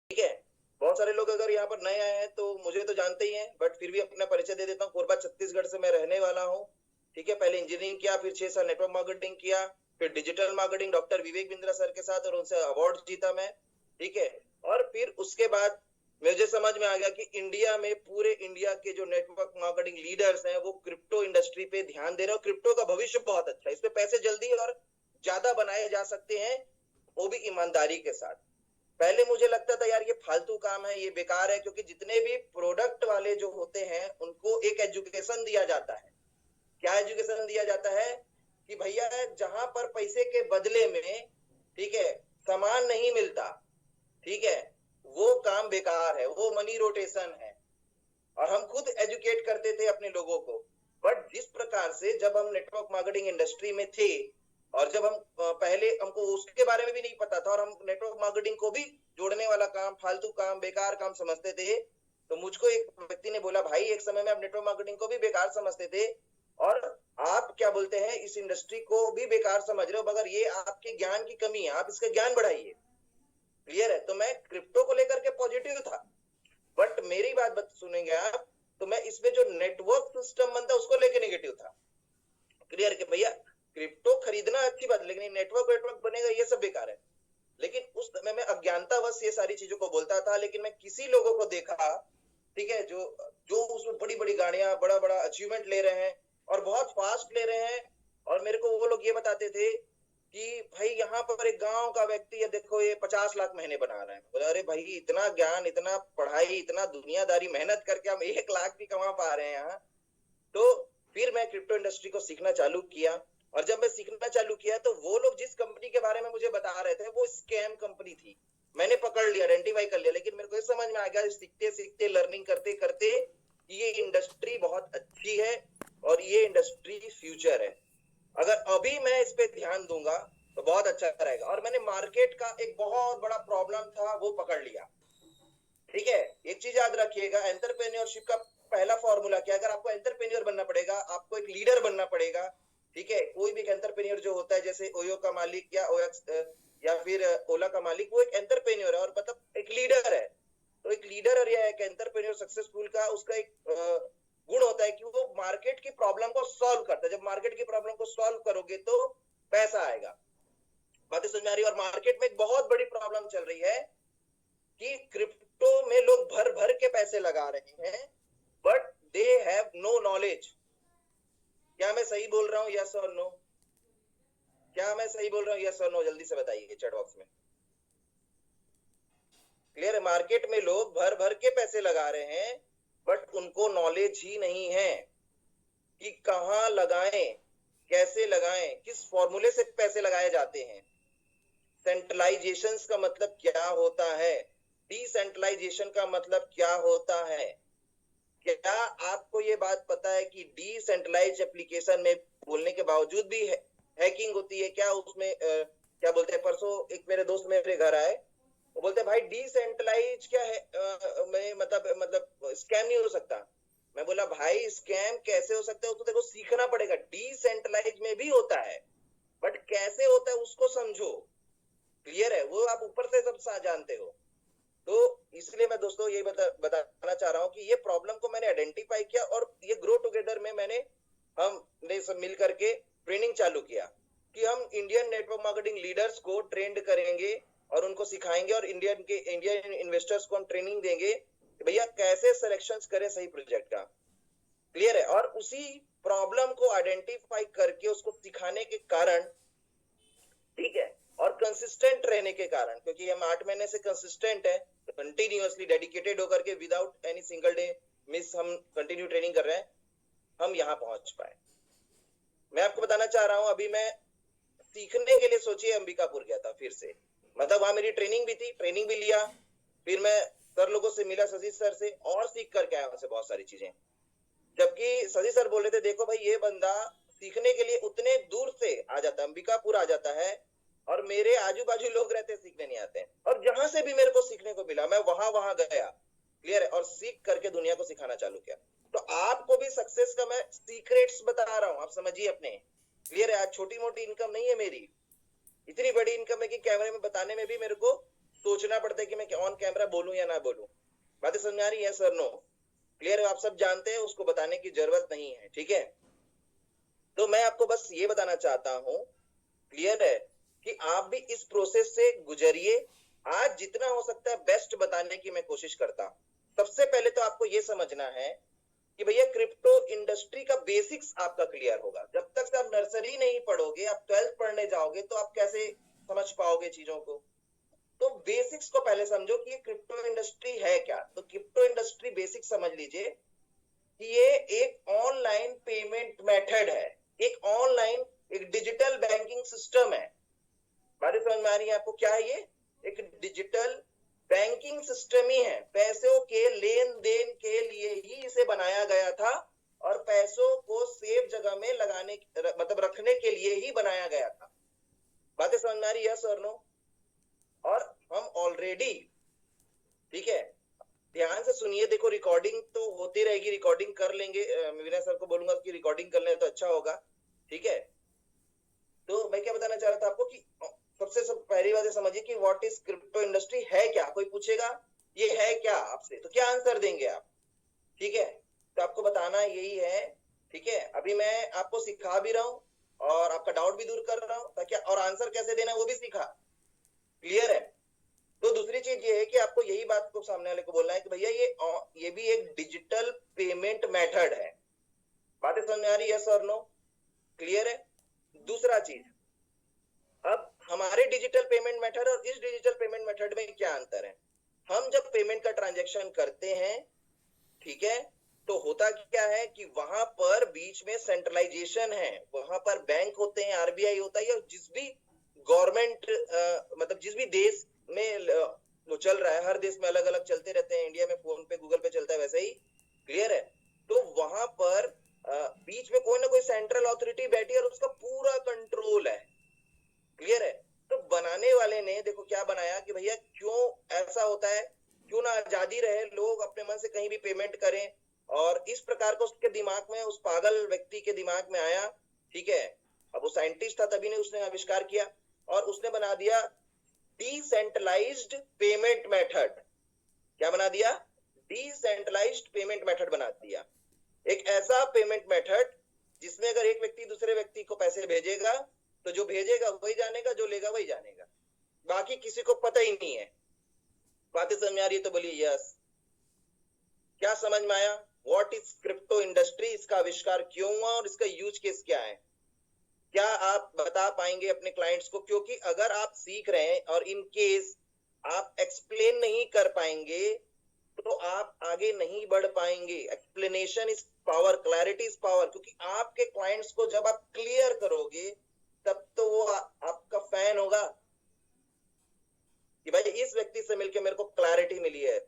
ठीक है। बहुत सारे लोग अगर यहाँ पर नए आए हैं तो मुझे तो जानते ही हैं, बट फिर भी अपना परिचय दे देता हूँ। कोरबा छत्तीसगढ़ से मैं रहने वाला हूँ। ठीक है, पहले इंजीनियरिंग किया, फिर 6 साल नेटवर्क मार्केटिंग किया, फिर digital marketing doctor Vivek Bindra sir के साथ, और उनसे अवार्ड जीता मैं। ठीक है, और फिर उसके बाद मुझे समझ में आ गया कि इंडिया में, पूरे इंडिया के जो नेटवर्क मार्केटिंग लीडर्स हैं वो क्रिप्टो इंडस्ट्री पे ध्यान दे रहे हैं। क्रिप्टो का भविष्य बहुत अच्छा है, इसमें पैसे जल्दी और ज्यादा बनाए जा सकते हैं, वो भी ईमानदारी के साथ। पहले मुझे लगता था यार ये फालतू काम है, ये बेकार है, क्योंकि जितने भी प्रोडक्ट वाले जो होते हैं उनको एक एजुकेशन दिया जाता है। क्या एजुकेशन दिया जाता है कि भैया जहां पर पैसे के बदले में, ठीक है, सामान नहीं मिलता, ठीक है, वो काम बेकार है, वो मनी रोटेशन है। और हम खुद एजुकेट करते थे अपने लोगों को। बट जिस प्रकार से जब हम नेटवर्क मार्केटिंग इंडस्ट्री में थे, और जब हम पहले हमको उसके बारे में भी नहीं पता था, और हम नेटवर्क मार्केटिंग को भी जोड़ने वाला काम, फालतू काम, बेकार काम समझते थे, तो मुझको एक व्यक्ति ने बोला, भाई एक समय में आप नेटवर्क मार्केटिंग को भी बेकार समझते थे, और आप क्या बोलते हैं, इस इंडस्ट्री को भी बेकार समझ रहे हो, मगर ये आपके ज्ञान की कमी है, आप इसका ज्ञान बढ़ाइए। क्लियर है? तो मैं क्रिप्टो को लेकर के पॉजिटिव था, बट मेरी बात सुनेंगे आप, तो मैं इसमें जो नेटवर्क सिस्टम बनता है उसको लेके नेगेटिव था। क्लियर कि भैया क्रिप्टो खरीदना अच्छी बात है, लेकिन नेटवर्क वेटवर्क बनेगा ये सब बेकार है। लेकिन उस समय में अज्ञानतावश ये सारी चीजों को बोलता था। लेकिन मैं किसी लोगों को देखा, ठीक है, जो जो उसमें बड़ी बड़ी गाड़ियां, बड़ा बड़ा अचीवमेंट ले रहे हैं और बहुत फास्ट ले रहे हैं, और मेरे को वो लोग ये बताते थे कि भाई यहाँ पर एक गांव का व्यक्ति है, देखो ये 50 लाख महीने बना रहा है। बोला अरे भाई, इतना ज्ञान, इतना पढ़ाई, इतना दुनियादारी मेहनत करके हम 1 लाख भी कमा पा रहे हैं यहाँ। तो फिर मैं क्रिप्टो इंडस्ट्री को सीखना चालू किया, और जब मैं सीखना चालू किया तो वो लोग जिस कंपनी के बारे में मुझे बता रहे थे वो स्कैम कंपनी थी। मैंने पकड़ लिया, आइडेंटिफाई कर लिया, लेकिन मेरे को ये समझ में आ गया सीखते सीखते, लर्निंग करते करते, ये इंडस्ट्री बहुत अच्छी है और ये इंडस्ट्री फ्यूचर है। अगर अभी मैं इस पे ध्यान दूंगा तो बहुत अच्छा रहेगा। और मैंने मार्केट का एक बहुत बड़ा प्रॉब्लम था वो पकड़ लिया। ठीक है, एक चीज याद रखिएगा, एंटरप्रेन्योरशिप का पहला फॉर्मूला क्या है? अगर आपको एंटरप्रेन्योर बनना पड़ेगा, आपको एक लीडर बनना पड़ेगा। ठीक है, कोई भी एक एंटरप्रेन्योर जो होता है, जैसे ओयो का मालिक या ओएक्स या फिर ओला का मालिक, वो एक एंटरप्रेन्योर है और मतलब एक लीडर है। तो एक लीडर और या एक एंटरप्रेन्योर सक्सेसफुल का उसका एक गुण होता है कि वो मार्केट की प्रॉब्लम को सॉल्व करता है। जब मार्केट की प्रॉब्लम को सॉल्व करोगे तो पैसा आएगा। बातें समझ में आ रही है? और मार्केट में एक बहुत बड़ी प्रॉब्लम चल रही है कि क्रिप्टो में लोग भर भर के पैसे लगा रहे हैं, but they have no knowledge. क्या मैं सही बोल रहा हूं? यस और नो? क्या मैं सही बोल रहा हूं? यस और नो जल्दी से बताइए चैट बॉक्स में। क्लियर है? मार्केट में लोग भर भर के पैसे लगा रहे हैं, बट उनको नॉलेज ही नहीं है कि कहां लगाएं, कैसे लगाएं, किस फॉर्मूले से पैसे लगाए जाते हैं। सेंट्रलाइजेशन का मतलब क्या होता है? डिसेंट्रलाइजेशन का मतलब क्या होता है? क्या आपको ये बात पता है कि डिसेंट्रलाइज एप्लीकेशन में बोलने के बावजूद भी हैकिंग होती है? क्या उसमें क्या बोलते हैं, परसों एक मेरे दोस्त मेरे घर आए, वो बोलते हैं भाई डिसेंट्रलाइज क्या है, मैं मतलब स्कैम नहीं हो सकता। मैं बोला भाई स्कैम कैसे हो सकता है, उसको देखो सीखना पड़ेगा। डिसेंट्रलाइज में भी होता है, बट कैसे होता है उसको समझो। क्लियर है? वो आप ऊपर से सब जानते हो। तो इसलिए मैं दोस्तों ये बताना चाह रहा हूँ कि ये प्रॉब्लम को मैंने आइडेंटिफाई किया, और ये ग्रो टुगेदर में हमने सब मिल करके ट्रेनिंग चालू किया कि हम इंडियन नेटवर्क मार्केटिंग लीडर्स को ट्रेंड करेंगे और उनको सिखाएंगे, और इंडियन इन्वेस्टर्स को हम ट्रेनिंग देंगे कि भैया कैसे सिलेक्शंस करें सही प्रोजेक्ट का। क्लियर है? और उसी प्रॉब्लम को आइडेंटिफाई करके उसको सिखाने के कारण, ठीक है, और कंसिस्टेंट रहने के कारण, क्योंकि हम 8 महीने से कंसिस्टेंट है, कंटिन्यूअसली डेडिकेटेड होकर के without any single day miss हम कंटिन्यू ट्रेनिंग कर रहे हैं, हम यहाँ पहुंच पाए। मैं आपको बताना चाह रहा हूं, अभी मैं सीखने के लिए सोचिए अंबिकापुर गया था फिर से, मतलब वहां मेरी ट्रेनिंग भी थी, ट्रेनिंग भी लिया, फिर मैं सर लोगों से मिला, शशि सर से, और सीख करके आया उनसे बहुत सारी चीजें। जबकि शशि सर बोल रहे थे देखो भाई ये बंदा सीखने के लिए उतने दूर से आ जाता है, अंबिकापुर आ जाता है, और मेरे आजू बाजू लोग रहते हैं सीखने नहीं आते हैं, और जहां से भी मेरे को सीखने को मिला मैं वहां वहां गया। क्लियर है? और सीख करके दुनिया को सिखाना चालू किया। तो आपको भी सक्सेस का मैं सीक्रेट्स बता रहा हूं, आप समझिए अपने। क्लियर है? आज छोटी मोटी इनकम नहीं है मेरी, इतनी बड़ी इनकम है कि कैमरे में बताने में भी मेरे को सोच सोचना पड़ता है कि मैं ऑन कैमरा बोलूं या ना बोलूं। बातें समझ में आ रही है सर? नो? क्लियर है? आप सब जानते हैं, उसको बताने की जरूरत नहीं है, ठीक है? तो मैं आपको बस ये बताना चाहता हूं, क्लियर है, कि आप भी इस प्रोसेस से गुजरिए। आज जितना हो सकता है बेस्ट बताने की मैं कोशिश करता हूं। सबसे पहले तो आपको ये समझना है कि भैया क्रिप्टो इंडस्ट्री का बेसिक्स आपका क्लियर होगा। जब तक आप नर्सरी नहीं पढ़ोगे, आप 12th पढ़ने जाओगे तो आप कैसे समझ पाओगे चीजों को? तो बेसिक्स को पहले समझो कि ये क्रिप्टो इंडस्ट्री है क्या। तो क्रिप्टो इंडस्ट्री बेसिक समझ लीजिए कि ये एक ऑनलाइन पेमेंट मेथड है, एक ऑनलाइन, एक डिजिटल बैंकिंग सिस्टम है। बातें समझ में आ रही है आपको? क्या है ये? एक डिजिटल बैंकिंग सिस्टम ही है। पैसों के लेन देन के लिए ही इसे बनाया गया था और पैसों को सेफ जगह में लगाने, मतलब रखने के लिए ही बनाया गया था। बातें समझ में आ रही है सर? नो? और हम ऑलरेडी, ठीक है, ध्यान से सुनिए, देखो रिकॉर्डिंग तो होती रहेगी, रिकॉर्डिंग कर लेंगे। विनय सर को बोलूंगा कि रिकॉर्डिंग कर ले तो अच्छा होगा, ठीक है? तो मैं क्या बताना चाह रहा था आपको कि सबसे पहली बात समझिए कि व्हाट इज क्रिप्टो इंडस्ट्री, है क्या? कोई पूछेगा ये है क्या आपसे, तो क्या आंसर देंगे आप? ठीक है, तो आपको बताना यही है, ठीक है? अभी मैं आपको सिखा भी रहा हूँ और आपका डाउट भी दूर कर रहा हूँ, ताकि और आंसर कैसे देना वो भी सीखा। क्लियर है? तो दूसरी चीज ये है कि आपको यही बात को सामने वाले को बोलना है कि भैया ये भी एक डिजिटल पेमेंट मेथड है। बातें समझ में आ रही है सर? नो? क्लियर है? दूसरा चीज, अब हमारे डिजिटल पेमेंट मेथड और इस डिजिटल पेमेंट मेथड में क्या अंतर है? हम जब पेमेंट का ट्रांजैक्शन करते हैं, ठीक है, तो होता क्या है कि वहां पर बीच में सेंट्रलाइजेशन है, वहां पर बैंक होते हैं, आरबीआई होता है, या जिस भी गवर्नमेंट, मतलब जिस भी देश में वो चल रहा है, हर देश में अलग अलग चलते रहते हैं, इंडिया में फोन पे गूगल पे चलता है वैसे ही। क्लियर है? तो वहां पर बीच में कोई ना कोई सेंट्रल अथॉरिटी बैठी है और उसका पूरा कंट्रोल है। क्लियर है? तो बनाने वाले ने देखो क्या बनाया कि भैया क्यों ऐसा होता है, क्यों ना आजादी रहे, लोग अपने मन से कहीं भी पेमेंट करें। और इस प्रकार को उसके दिमाग में, उस पागल व्यक्ति के दिमाग में आया, ठीक है, अब वो साइंटिस्ट था तभी ने उसने आविष्कार किया और उसने बना दिया डिसेंट्रलाइज्ड पेमेंट मेथड। क्या बना दिया? डिसेंट्रलाइज्ड पेमेंट मेथड बना दिया। एक ऐसा पेमेंट मेथड जिसमें अगर एक व्यक्ति दूसरे व्यक्ति को पैसे भेजेगा तो जो भेजेगा वही जानेगा, जो लेगा वही जानेगा, बाकी किसी को पता ही नहीं है। बातें समझ में आ रही है तो बोलिए यस। क्या समझ में आया? व्हाट इज क्रिप्टो इंडस्ट्री, इसका आविष्कार क्यों हुआ और इसका यूज केस क्या है? क्या आप बता पाएंगे अपने क्लाइंट्स को? क्योंकि अगर आप सीख रहे हैं और इन केस आप एक्सप्लेन नहीं कर पाएंगे तो आप आगे नहीं बढ़ पाएंगे। Explanation is power, clarity is power. क्योंकि आपके क्लाइंट्स को जब आप क्लियर करोगे तब तो वो आपका फैन होगा कि भाई इस व्यक्ति से मिलके मेरे को क्लैरिटी मिली है।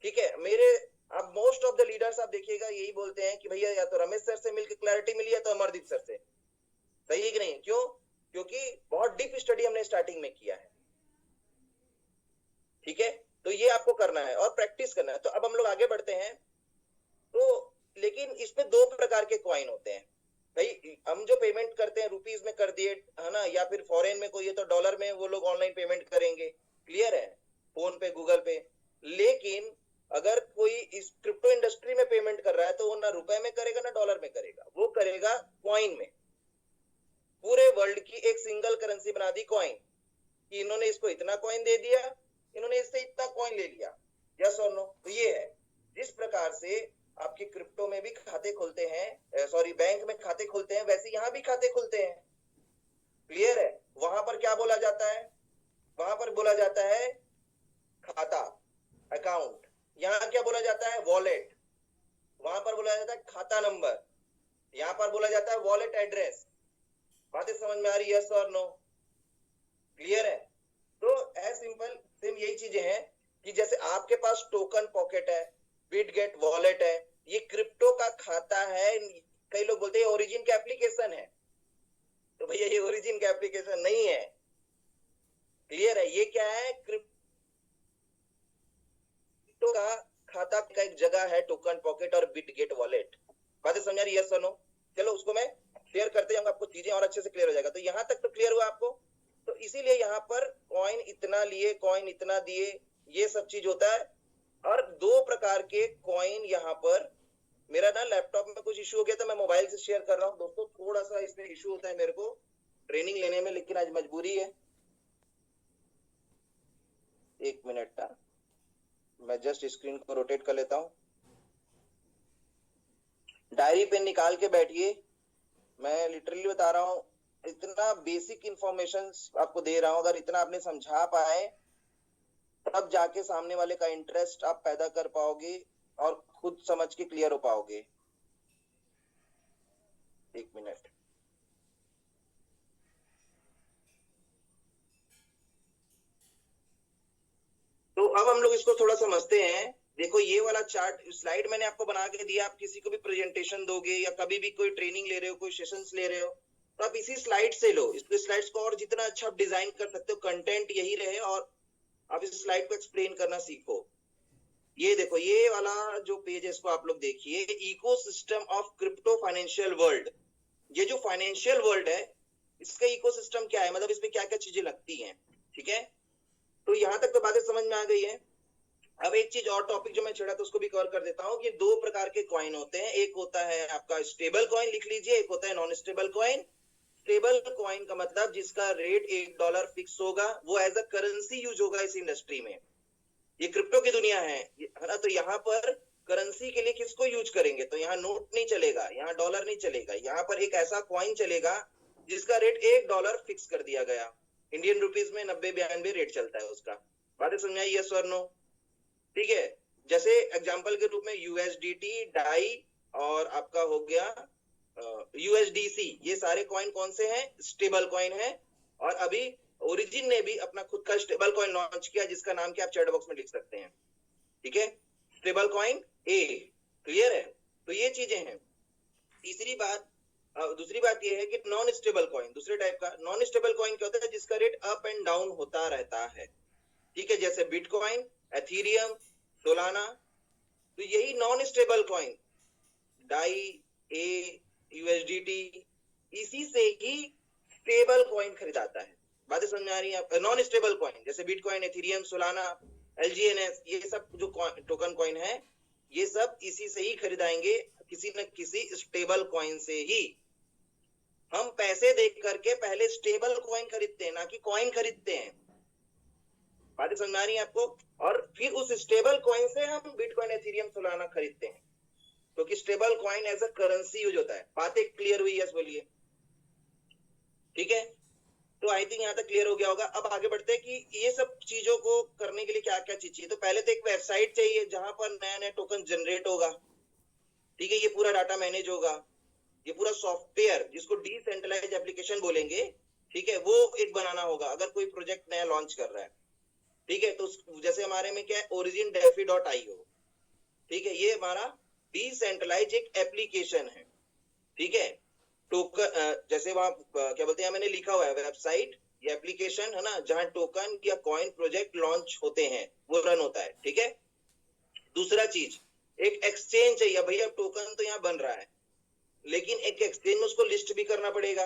ठीक है, मेरे अब मोस्ट ऑफ द लीडर्स आप देखिएगा यही बोलते हैं कि भैया या तो रमेश सर से मिलके क्लैरिटी मिली है तो अमरदीप सर से। सही है कि नहीं? क्यों? क्योंकि बहुत डीप स्टडी हमने स्टार्टिंग में किया है। ठीक है, तो ये आपको करना है और प्रैक्टिस करना है। तो अब हम लोग आगे बढ़ते हैं। तो लेकिन इसमें दो प्रकार के कॉइन होते हैं भाई। हम जो पेमेंट करते हैं रुपीज में कर दिए, है ना, या फिर फॉरेन में कोई है तो डॉलर में वो लोग ऑनलाइन पेमेंट करेंगे। क्लियर है? फोन पे, गूगल पे। लेकिन अगर कोई इस क्रिप्टो इंडस्ट्री में पेमेंट कर रहा है तो वो ना रुपए में करेगा ना डॉलर में करेगा, वो करेगा कॉइन में। पूरे वर्ल्ड की एक सिंगल करेंसी बना दी कॉइन, कि इन्होंने इसको इतना कॉइन दे दिया, इन्होंने इससे इतना कॉइन ले लिया। यस और नो? तो ये है जिस प्रकार से आपके क्रिप्टो में भी खाते खुलते हैं, सॉरी बैंक में खाते खुलते हैं, वैसे यहाँ भी खाते खुलते हैं। क्लियर है? वहां पर क्या बोला जाता है? वहां पर बोला जाता है खाता, अकाउंट। यहाँ क्या बोला जाता है? वॉलेट। वहां पर बोला जाता है खाता नंबर, यहाँ पर बोला जाता है वॉलेट एड्रेस। बातें समझ में आ रही है? यस और नो? क्लियर है? तो एज सिंपल सेम यही चीजें हैं कि जैसे आपके पास टोकन पॉकेट है, बिटगेट वॉलेट है, ये क्रिप्टो का खाता है। कई लोग बोलते हैं ओरिजिन का एप्लीकेशन है, तो भैया ये ओरिजिन का एप्लीकेशन नहीं है। क्लियर है? ये क्या है? क्रिप्टो का खाता का एक जगह है, टोकन पॉकेट और बिटगेट वॉलेट। बातें समझ आ रही है? यस और नो? चलो उसको मैं क्लियर करते जाऊंगा, आपको चीजें और अच्छे से क्लियर हो जाएगा। तो यहां तक तो क्लियर हुआ आपको? तो इसीलिए यहाँ पर कॉइन इतना लिए, कॉइन इतना दिए, ये सब चीज होता है। और दो प्रकार के कॉइन यहाँ पर, मेरा ना लैपटॉप में कुछ इशू हो गया था, मैं मोबाइल से शेयर कर रहा हूँ दोस्तों, थोड़ा सा इसमें इशू होता है मेरे को ट्रेनिंग लेने में, लेकिन आज मजबूरी है। एक मिनट का, मैं जस्ट स्क्रीन को रोटेट कर लेता हूँ। डायरी पेन निकाल के बैठिए, मैं लिटरली बता रहा हूँ, इतना बेसिक इंफॉर्मेशन आपको दे रहा हूँ, अगर इतना आपने समझा पाए तब जाके सामने वाले का इंटरेस्ट आप पैदा कर पाओगे और खुद समझ के क्लियर हो पाओगे। एक मिनट, तो अब हम लोग इसको थोड़ा समझते हैं। देखो ये वाला चार्ट स्लाइड मैंने आपको बना के दिया, आप किसी को भी प्रेजेंटेशन दोगे या कभी भी कोई ट्रेनिंग ले रहे हो, कोई सेशंस ले रहे हो, तो आप इसी स्लाइड से लो। इसके स्लाइड्स को और जितना अच्छा आप डिजाइन कर सकते हो, कंटेंट यही रहे और आप इस स्लाइड को एक्सप्लेन करना सीखो। ये देखो, ये वाला जो पेज है इसको आप लोग देखिए, ecosystem of crypto financial world. ये जो फाइनेंशियल वर्ल्ड है इसका इकोसिस्टम क्या है, मतलब इसमें क्या क्या चीजें लगती हैं, ठीक है। तो यहाँ तक तो बातें समझ में आ गई है। अब एक चीज और टॉपिक जो मैं छेड़ा था उसको भी कवर कर देता हूँ कि दो प्रकार के कॉइन होते हैं, एक होता है आपका स्टेबल कॉइन, लिख लीजिए, एक होता है non stable coin. Stable coin का मतलब जिसका रेट $1 फिक्स होगा, वो एज अ करेंसी यूज होगा इस इंडस्ट्री में। ये क्रिप्टो की दुनिया है ना, तो यहाँ पर करेंसी के लिए किसको यूज करेंगे, तो यहाँ नोट नहीं चलेगा, यहाँ डॉलर नहीं चलेगा, यहाँ पर एक ऐसा कॉइन चलेगा जिसका रेट $1 फिक्स कर दिया गया। इंडियन रुपीज में 90-92 रेट चलता है उसका। बातें समझ आई, यस और नो, ठीक है। जैसे एग्जांपल के रूप में यूएसडीटी, डाई और आपका हो गया यूएसडीसी, ये सारे कॉइन कौन से हैं, स्टेबल कॉइन है। और अभी ओरिजिन ने भी अपना खुद का स्टेबल कॉइन लॉन्च किया जिसका नाम क्या आप चैट बॉक्स में लिख सकते हैं, ठीक है, स्टेबल कॉइन ए। क्लियर है, तो ये चीजें हैं। तीसरी बात, दूसरी बात ये है कि नॉन स्टेबल कॉइन, दूसरे टाइप का नॉन स्टेबल कॉइन क्या होता है, जिसका रेट अप एंड डाउन होता रहता है, ठीक है, जैसे बिटकॉइन, एथीरियम, सोलाना। तो यही नॉन स्टेबल कॉइन, डाई, ए, यूएसडीटी, इसी से ही स्टेबल कॉइन खरीदाता है। बातें समझ आ रही है। नॉन स्टेबल कॉइन जैसे बिटकॉइन, एथीरियम, सोलाना, एलजीएनएस, ये सब जो टोकन कॉइन है, ये सब इसी से ही खरीदाएंगे, किसी न किसी स्टेबल कॉइन से ही। हम पैसे देख करके पहले स्टेबल कॉइन खरीदते हैं, ना कि कॉइन खरीदते हैं। बातें समझ आ रही है आपको। और फिर उस स्टेबल कॉइन से हम बिटकॉइन, एथीरियम, सोलाना खरीदते हैं, क्योंकि stable coin as a currency use होता है। बातें क्लियर हुई, यस बोलिए, ठीक है। तो आई थिंक यहाँ तक क्लियर हो गया होगा। अब आगे बढ़ते हैं कि ये सब चीजों को करने के लिए क्या क्या चीज चाहिए। तो पहले तो एक वेबसाइट चाहिए जहां पर नया नया टोकन जनरेट होगा, ठीक है, ये पूरा डाटा मैनेज होगा, ये पूरा सॉफ्टवेयर जिसको डिसेंट्रलाइज एप्लीकेशन बोलेंगे, ठीक है, वो एक बनाना होगा अगर कोई प्रोजेक्ट नया लॉन्च कर रहा है, ठीक है। तो जैसे हमारे में क्या है, origin-defi.io, ठीक है, ये हमारा डिसेंट्रलाइज एक एप्लीकेशन है, ठीक है। टोकन जैसे वहां क्या बोलते हैं, मैंने लिखा हुआ है वेबसाइट, ये एप्लीकेशन है ना, जहां टोकन या कॉइन प्रोजेक्ट लॉन्च होते हैं, वो रन होता है, ठीक है। दूसरा चीज, एक एक्सचेंज चाहिए भैया, टोकन तो यहाँ बन रहा है, लेकिन एक एक्सचेंज में उसको लिस्ट भी करना पड़ेगा,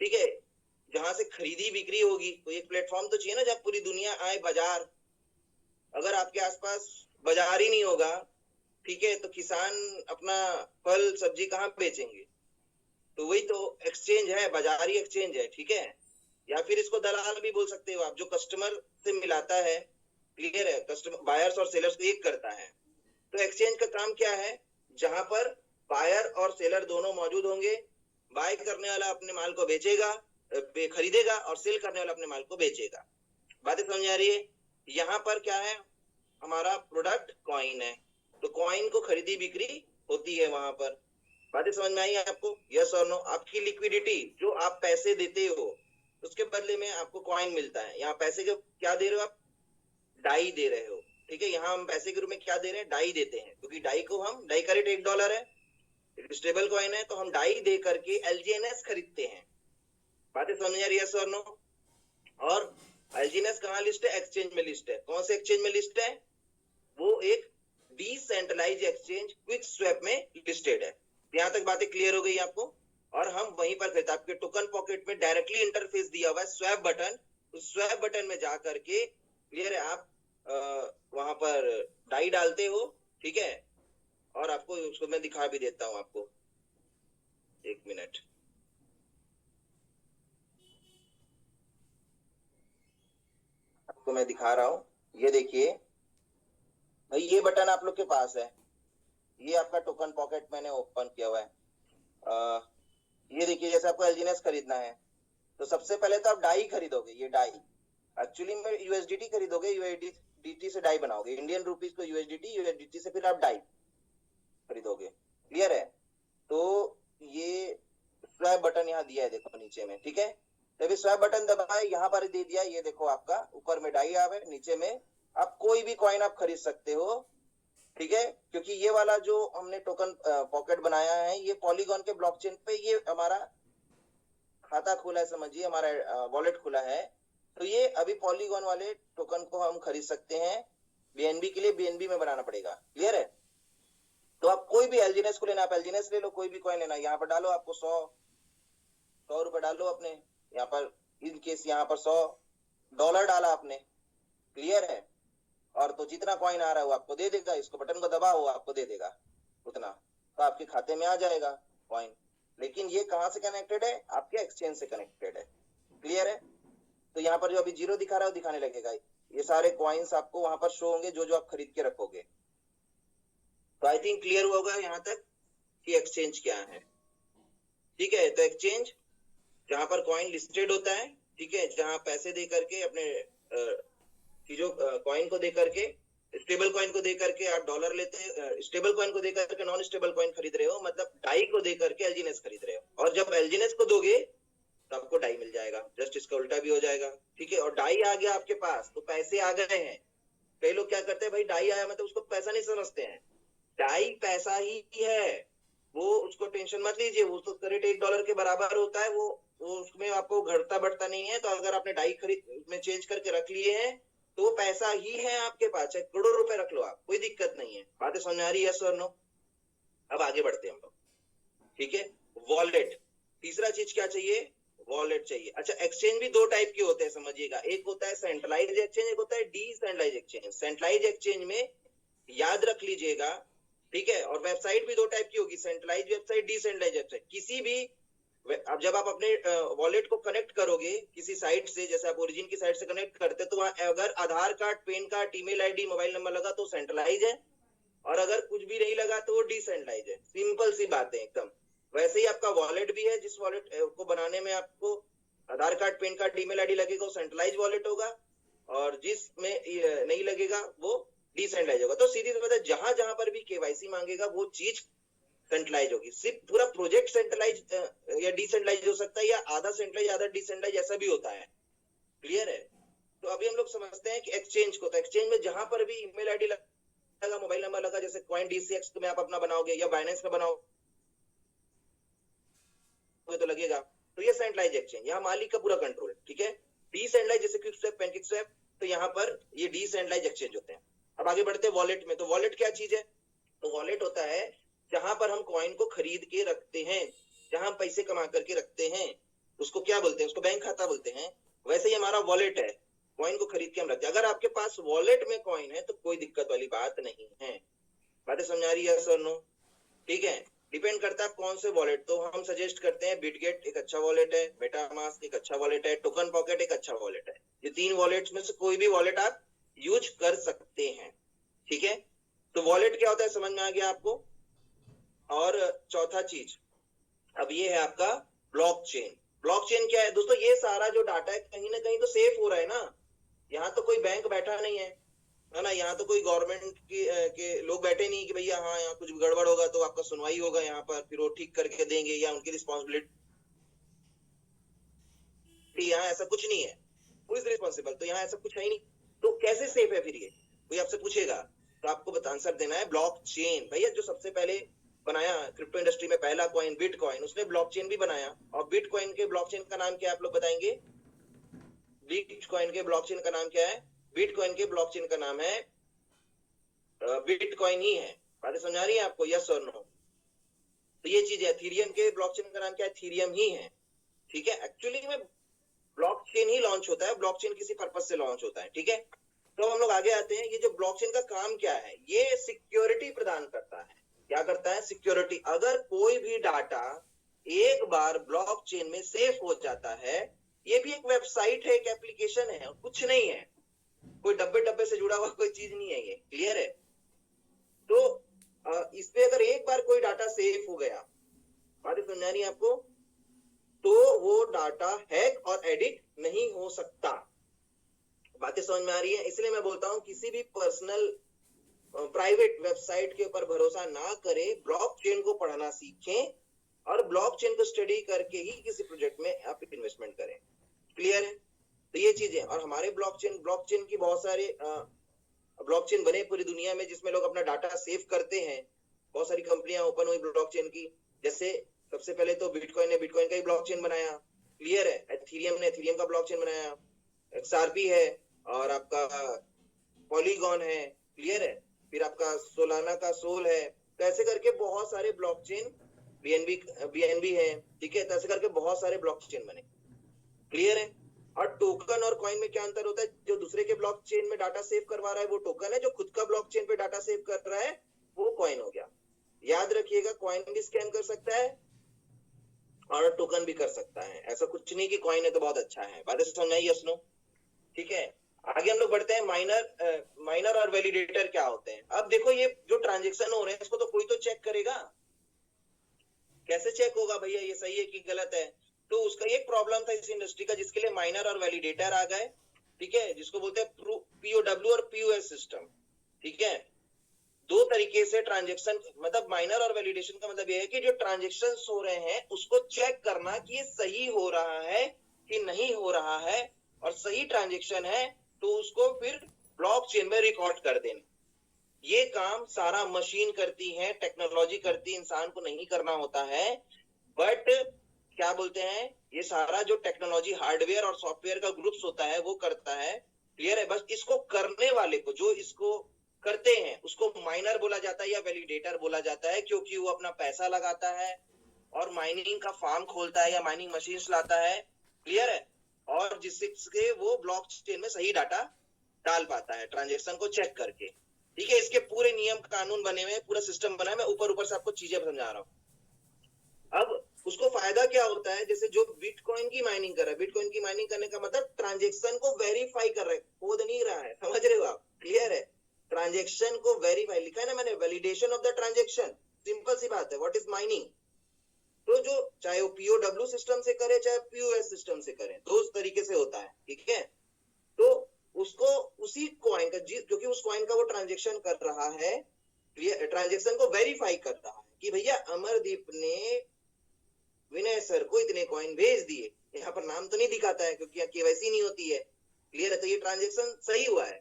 ठीक है, जहां से खरीदी बिक्री होगी। तो एक प्लेटफॉर्म तो चाहिए ना जब पूरी दुनिया आए, बाजार। अगर आपके आसपास बाजार ही नहीं होगा, ठीक है, तो किसान अपना फल सब्जी कहाँ बेचेंगे। तो वही तो एक्सचेंज है, बाजारी एक्सचेंज है, ठीक है। या फिर इसको दलाल भी बोल सकते हो आप, जो कस्टमर से मिलाता है, क्लियर है, कस्टमर बायर्स और सेलर्स को एक करता है। तो एक्सचेंज का काम क्या है, जहां पर बायर और सेलर दोनों मौजूद होंगे, बाय करने वाला अपने माल को बेचेगा, खरीदेगा, और सेल करने वाला अपने माल को बेचेगा। बातें समझ आ रही है। यहाँ पर क्या है, हमारा प्रोडक्ट कॉइन है, तो कॉइन को खरीदी बिक्री होती है वहां पर। बातें समझ में आई आपको, यस और नो। आपकी लिक्विडिटी, जो आप पैसे देते हो उसके बदले में आपको कॉइन मिलता है। यहाँ पैसे के क्या दे रहे हो आप, डाई दे रहे हो, ठीक है। यहाँ हम पैसे के रूप में क्या दे रहे हैं, डाई देते हैं, क्योंकि डाई को हम, डाई का रेट $1 है, स्टेबल कॉइन है, तो हम डाई दे करके एलजीएनएस खरीदते हैं। बातें समझ आ रही है, यस और नो। और एलजीएनएस कहाँ लिस्ट है, एक्सचेंज में लिस्ट है। कौन से एक्सचेंज में लिस्ट है, वो एक डिसेंट्रलाइज एक्सचेंज क्विक स्वैप में लिस्टेड है। यहाँ तक बातें क्लियर हो गई आपको। और हम वहीं पर खरीदते। आपके टोकन पॉकेट में डायरेक्टली इंटरफेस दिया हुआ है स्वैप बटन, उस स्वैप बटन में जा करके क्लियर है, आप वहां पर डाई डालते हो, ठीक है, और आपको उसको मैं दिखा भी देता हूं आपको, एक मिनट। आपको मैं दिखा रहा हूँ, ये देखिए भाई, ये बटन आप लोग के पास है, ये आपका टोकन पॉकेट मैंने ओपन किया हुआ है। ये देखिए, जैसे आपको एलजीएनएस खरीदना है तो सबसे पहले तो आप डाई खरीदोगे, ये डाई एक्चुअली में यूएसडीटी खरीदोगे, यूएसडीटी से डाई बनाओगे, इंडियन रुपीज को यूएसडीटी, यूएसडीटी से फिर आप डाई खरीदोगे, क्लियर है। तो ये स्वैप बटन यहाँ दिया है, देखो नीचे में, ठीक है। तभी स्वैप बटन दबाए, यहाँ पर दे दिया, ये देखो आपका ऊपर में डाई आवे, नीचे में आप कोई भी कॉइन आप खरीद सकते हो, ठीक है। क्योंकि ये वाला जो हमने टोकन पॉकेट बनाया है, ये पॉलीगॉन के ब्लॉकचेन पे ये हमारा खाता खुला है, समझिए, हमारा वॉलेट खुला है। तो ये अभी पॉलीगॉन वाले टोकन को हम खरीद सकते हैं, बीएनबी के लिए बीएनबी में बनाना पड़ेगा, क्लियर है। तो आप कोई भी एलजीएनएस को लेना, आप एलजीएनएस ले लो, कोई भी कॉइन लेना, यहाँ पर डालो, आपको 100 रुपए डालो अपने यहाँ पर, इन केस यहाँ पर $100 डाला आपने, क्लियर है। और तो जितना कॉइन आ रहा है वो आपको दे देगा, इसको बटन को दबाओ वो आपको दे देगा उतना, तो आपके खाते में आ जाएगा कॉइन। लेकिन ये कहाँ से कनेक्टेड है, आपके एक्सचेंज से कनेक्टेड है, क्लियर है। तो यहाँ पर जो अभी जीरो दिखा रहा है वो दिखाने लगेगा, ये सारे कॉइन्स आपको वहां पर शो होंगे जो जो आप खरीद के रखोगे। तो आई थिंक क्लियर होगा यहाँ तक कि एक्सचेंज क्या है, ठीक है। तो एक्सचेंज जहां पर कॉइन लिस्टेड होता है, ठीक है, जहां पैसे दे करके अपने चीजों कॉइन को दे करके, स्टेबल कॉइन को दे करके आप डॉलर लेते हैं, स्टेबल कॉइन को दे करके नॉन स्टेबल कॉइन खरीद रहे हो, मतलब डाई को दे करके एलजीएनएस खरीद रहे हो। और जब एलजीएनएस को दोगे तो आपको डाई मिल जाएगा, जस्ट इसका उल्टा भी हो जाएगा, ठीक है। और डाई आ गया आपके पास तो पैसे आ गए हैं। कई लोग क्या करते हैं, भाई डाई आया मतलब उसको पैसा नहीं समझते हैं, डाई पैसा ही है, वो उसको टेंशन मत लीजिए, वो तो करेक्ट $1 के बराबर होता है, वो उसमें आपको घटता बढ़ता नहीं है। तो अगर आपने डाई खरीद में चेंज करके रख लिए हैं तो वो पैसा ही है आपके पास, चाहे करोड़ों रुपए रख लो आप, कोई दिक्कत नहीं है। बातें समझ आ रही है, यस और नो। अब आगे बढ़ते हैं हम लोग, ठीक है। वॉलेट, तीसरा चीज क्या चाहिए, वॉलेट चाहिए। अच्छा, एक्सचेंज भी दो टाइप के होते हैं, समझिएगा, एक होता है सेंट्रलाइज एक्सचेंज, एक होता है डिसेंट्रलाइज एक्सचेंज। सेंट्रलाइज एक्सचेंज में याद रख लीजिएगा, ठीक है। और वेबसाइट भी दो टाइप की होगी, सेंट्रलाइज वेबसाइट, डिसेंट्रलाइज वेबसाइट। किसी भी अब जब आप अपने वॉलेट को कनेक्ट करोगे किसी साइट से, जैसे आप ओरिजिन की साइट से कनेक्ट करते, तो वहां अगर Aadhaar card, PAN card, email ID, mobile number लगा तो सेंट्रलाइज है, और अगर कुछ भी नहीं लगा तो वो डिसेंट्रलाइज है। सिंपल सी बात है एकदम। वैसे ही आपका वॉलेट भी है, जिस वॉलेट को बनाने में आपको Aadhaar card, PAN card, email ID लगेगा वो सेंट्रलाइज वॉलेट होगा, और जिसमें नहीं लगेगा वो डिसेंट्रलाइज होगा। तो सीधी सी बात है, जहां जहां पर भी केवाईसी मांगेगा वो चीज सेंट्रलाइज होगी। सिर्फ पूरा प्रोजेक्ट सेंट्रलाइज या डिसेंट्रलाइज हो सकता है, या आधा सेंट्रलाइज आधा डिसेंट्रलाइज, ऐसा भी होता है, क्लियर है। तो अभी हम लोग समझते हैं कि एक्सचेंज को, तो एक्सचेंज में जहां पर भी ईमेल आईडी लगा, मोबाइल नंबर लगा, जैसे कॉइन डीसीएक्स में आप अपना बनाओगे या बाइनेंस में बनाओगे तो लगेगा, तो ये सेंट्रलाइज एक्सचेंज, यहाँ मालिक का पूरा कंट्रोल, ठीक है। डिसेंट्रलाइज जैसे क्विकस्वैप, पैनकेकस्वैप, तो यहाँ पर ये डिसेंट्रलाइज एक्सचेंज होते हैं। अब आगे बढ़ते हैं वॉलेट में। तो वॉलेट क्या चीज है, तो वॉलेट होता है जहां पर हम कॉइन को खरीद के रखते हैं, जहां हम पैसे कमा करके रखते हैं, उसको क्या बोलते हैं, उसको बैंक खाता बोलते हैं। वैसे ही हमारा वॉलेट है, कॉइन को खरीद के हम रखते हैं। अगर आपके पास वॉलेट में कॉइन है तो कोई दिक्कत वाली बात नहीं है। बातें समझ आ रही है, सर नो, ठीक है। डिपेंड करता है कौन से वॉलेट, तो हम सजेस्ट करते हैं बिटगेट एक अच्छा वॉलेट है, मेटामास्क एक अच्छा वॉलेट है, टोकन पॉकेट एक अच्छा वॉलेट है। ये तीन वॉलेट्स में से कोई भी वॉलेट आप यूज कर सकते हैं, ठीक है। तो वॉलेट क्या होता है समझ में आ गया आपको। और चौथा चीज, अब ये है आपका ब्लॉकचेन। ब्लॉकचेन क्या है दोस्तों, ये सारा जो डाटा है कहीं ना कहीं तो सेफ हो रहा है ना, यहाँ तो कोई बैंक बैठा नहीं है ना, यहाँ तो कोई गवर्नमेंट के लोग बैठे नहीं कि भैया हाँ यहाँ कुछ गड़बड़ होगा तो आपका सुनवाई होगा यहाँ पर, फिर वो ठीक करके देंगे या उनकी रिस्पॉन्सिबिलिटी, यहाँ ऐसा कुछ नहीं है, हु इज रिस्पॉन्सिबल, तो यहाँ ऐसा कुछ है ही नहीं। तो कैसे सेफ है फिर ये, कोई आपसे पूछेगा तो आपको आंसर देना है ब्लॉकचेन। भैया जो सबसे पहले बनाया क्रिप्टो इंडस्ट्री में पहला कॉइन बिटकॉइन, उसने ब्लॉकचेन भी बनाया। और बिटकॉइन के ब्लॉकचेन का नाम क्या है आप लोग बताएंगे, बिटकॉइन के ब्लॉकचेन का नाम क्या है, बिटकॉइन के ब्लॉकचेन का नाम है बिटकॉइन ही है। बातें समझ आ रही है आपको, यस और नो। तो ये चीज है, एथीरियम के ब्लॉकचेन का नाम क्या है, एथीरियम ही है, ठीक है। एक्चुअली में ब्लॉकचेन ही लॉन्च होता है, ब्लॉकचेन किसी पर्पस से लॉन्च होता है, ठीक है। तो हम लोग आगे आते हैं, ये जो ब्लॉकचेन का काम क्या है, ये सिक्योरिटी प्रदान करता है। क्या करता है, सिक्योरिटी। अगर कोई भी डाटा एक बार ब्लॉकचेन में सेव हो जाता है, ये भी एक वेबसाइट है, एक एप्लीकेशन है, कुछ नहीं है, कोई डब्बे डब्बे से जुड़ा हुआ कोई चीज नहीं है, ये क्लियर है। तो इसमें अगर एक बार कोई डाटा सेव हो गया, बात समझ आ रही है आपको, तो वो डाटा हैक और एडिट नहीं हो सकता। बातें समझ में आ रही है। इसलिए मैं बोलता हूं किसी भी पर्सनल प्राइवेट वेबसाइट के ऊपर भरोसा ना करें, ब्लॉकचेन को पढ़ना सीखें और ब्लॉकचेन को स्टडी करके ही किसी प्रोजेक्ट में आप इन्वेस्टमेंट करें, क्लियर है। तो ये चीज है। और हमारे ब्लॉकचेन की बहुत सारे ब्लॉकचेन बने पूरी दुनिया में, जिसमें लोग अपना डाटा सेव करते हैं। बहुत सारी कंपनियां ओपन हुई ब्लॉकचेन की, जैसे सबसे पहले तो बिटकॉइन ने बिटकॉइन का ही ब्लॉकचेन बनाया, क्लियर है। एथीरियम ने एथीरियम का ब्लॉकचेन बनाया, एक्सआरपी है, और आपका पॉलीगॉन है, क्लियर है। फिर आपका सोलाना का सोल है। तो ऐसे करके बहुत सारे ब्लॉकचेन, बीएनबी है, ठीक है। तो ऐसे करके बहुत सारे ब्लॉकचेन बने, क्लियर है। और टोकन और कॉइन में क्या अंतर होता है, जो दूसरे के ब्लॉकचेन में डाटा सेव करवा रहा है वो टोकन है, जो खुद का ब्लॉकचेन पे डाटा सेव कर रहा है वो कॉइन हो गया। याद रखिएगा, कॉइन भी स्कैन कर सकता है और टोकन भी कर सकता है। ऐसा कुछ नहीं कि कॉइन है तो बहुत अच्छा है। बातें समझ आई, यस नो, ठीक है। आगे हम लोग बढ़ते हैं, माइनर और वैलिडेटर क्या होते हैं। अब देखो, ये जो ट्रांजेक्शन हो रहे हैं इसको तो कोई तो चेक करेगा। कैसे चेक होगा भैया ये सही है कि गलत है। तो उसका एक प्रॉब्लम था इस इंडस्ट्री का, जिसके लिए माइनर और वैलिडेटर आ गए, ठीक है, जिसको बोलते हैं पीओडब्ल्यू और पीओएस सिस्टम, ठीक है। दो तरीके से ट्रांजेक्शन, मतलब माइनर और वैलिडेशन का मतलब ये है कि जो ट्रांजेक्शन हो रहे हैं उसको चेक करना कि ये सही हो रहा है कि नहीं हो रहा है, और सही ट्रांजेक्शन है तो उसको फिर ब्लॉकचेन में रिकॉर्ड कर देना। ये काम सारा मशीन करती है, टेक्नोलॉजी करती है, इंसान को नहीं करना होता है। बट क्या बोलते हैं, ये सारा जो टेक्नोलॉजी हार्डवेयर और सॉफ्टवेयर का ग्रुप्स होता है वो करता है, क्लियर है। बस इसको करने वाले को, जो इसको करते हैं, उसको माइनर बोला जाता है या वैलिडेटर बोला जाता है, क्योंकि वो अपना पैसा लगाता है और माइनिंग का फार्म खोलता है या माइनिंग मशीन लाता है, क्लियर है। और जिससे वो ब्लॉकचेन में सही डाटा डाल पाता है ट्रांजेक्शन को चेक करके, ठीक है। इसके पूरे नियम कानून बने हुए हैं, पूरा सिस्टम बना है। मैं ऊपर ऊपर से आपको चीजें समझा रहा हूँ। अब उसको फायदा क्या होता है, जैसे जो बिटकॉइन की माइनिंग कर रहा है, बिटकॉइन की माइनिंग करने का मतलब ट्रांजेक्शन को वेरीफाई कर रहा है, खोद नहीं रहा है, समझ रहे हो आप, क्लियर है। ट्रांजेक्शन को वेरीफाई, लिखा है ना मैंने, validation of the transaction, simple सी बात है। व्हाट इज माइनिंग, तो जो चाहे वो पीओडब्ल्यू सिस्टम से करे चाहे पीओएस सिस्टम से करे, तो उस तरीके से होता है, ठीक है। तो उसको उसी कॉइन का, क्योंकि उस कॉइन का वो ट्रांजेक्शन कर रहा है, ट्रांजेक्शन को वेरीफाई कर रहा है कि भैया अमरदीप ने विनय सर को इतने कॉइन भेज दिए। यहाँ पर नाम तो नहीं दिखाता है क्योंकि केवाईसी नहीं होती है, क्लियर है। तो ये ट्रांजेक्शन सही हुआ है,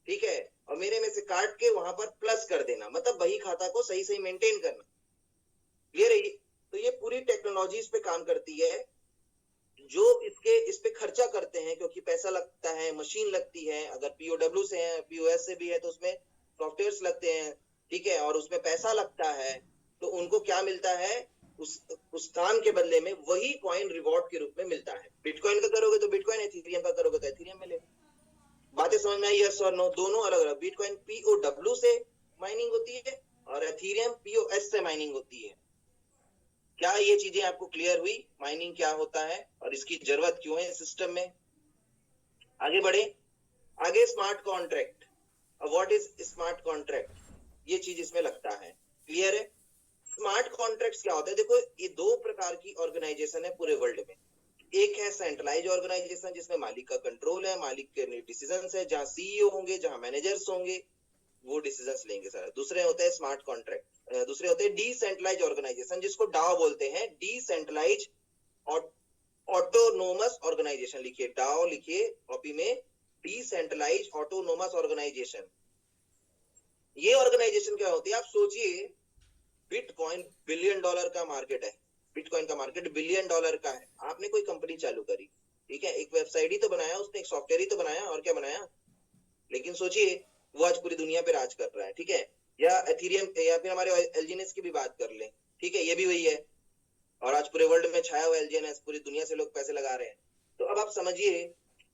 ठीक है। और मेरे में से काट के वहां पर प्लस कर देना, मतलब वही खाता को सही सही मेंटेन करना, क्लियर है। तो ये पूरी टेक्नोलॉजी इस पे काम करती है, जो इस पे खर्चा करते हैं, क्योंकि पैसा लगता है, मशीन लगती है। अगर पीओडब्ल्यू से है, पीओएस से भी है, तो उसमें सॉफ्टवेयर लगते हैं, ठीक है, और उसमें पैसा लगता है। तो उनको क्या मिलता है, उस काम के बदले में वही कॉइन रिवॉर्ड के रूप में मिलता है। बिटकॉइन का करोगे तो बिटकॉइन, एथीरियम का करोगे तो एथीरियम मिलेगा। बातें समझ में आई, यस और नो, दोनों अलग अलग। बिटकॉइन पीओडब्ल्यू से माइनिंग होती है और एथीरियम पीओएस से माइनिंग होती है। क्या ये चीजें आपको क्लियर हुई, माइनिंग क्या होता है और इसकी जरूरत क्यों है सिस्टम में। आगे बढ़े, आगे smart contract. What is smart contract, ये चीज इसमें लगता है, क्लियर है। स्मार्ट कॉन्ट्रैक्ट्स क्या होता है, देखो ये दो प्रकार की ऑर्गेनाइजेशन है पूरे वर्ल्ड में। एक है सेंट्रलाइज ऑर्गेनाइजेशन, जिसमें मालिक का कंट्रोल है, मालिक के डिसीजन है, जहां सीईओ होंगे, जहां मैनेजर्स होंगे, वो डिसीजंस लेंगे सारा। दूसरे होते हैं स्मार्ट कॉन्ट्रैक्ट, दूसरे होते हैं डिसेंट्रलाइज ऑर्गेनाइजेशन, जिसको डाओ बोलते हैं, डिसेंट्रलाइज ऑटोनोमस ऑर्गेनाइजेशन। लिखिए डाओ, लिखिए कॉपी में, डिसेंट्रलाइज ऑटोनोमस ऑर्गेनाइजेशन। ये ऑर्गेनाइजेशन क्या होती है, आप सोचिए, बिटकॉइन $1 बिलियन का मार्केट है, बिटकॉइन का मार्केट $1 बिलियन का है। आपने कोई कंपनी चालू करी, ठीक है, एक वेबसाइट ही तो बनाया उसने, एक सॉफ्टवेयर ही तो बनाया, और क्या बनाया। लेकिन सोचिए वो आज पूरी दुनिया पे राज कर रहा है, ठीक है। या एथीरियम, या फिर हमारे एलजीनेस की भी बात कर लें, ठीक है, ये भी वही है, और आज पूरे वर्ल्ड में छाया हुआ एलजीएनएस, पूरी दुनिया से लोग पैसे लगा रहे हैं। तो अब आप समझिए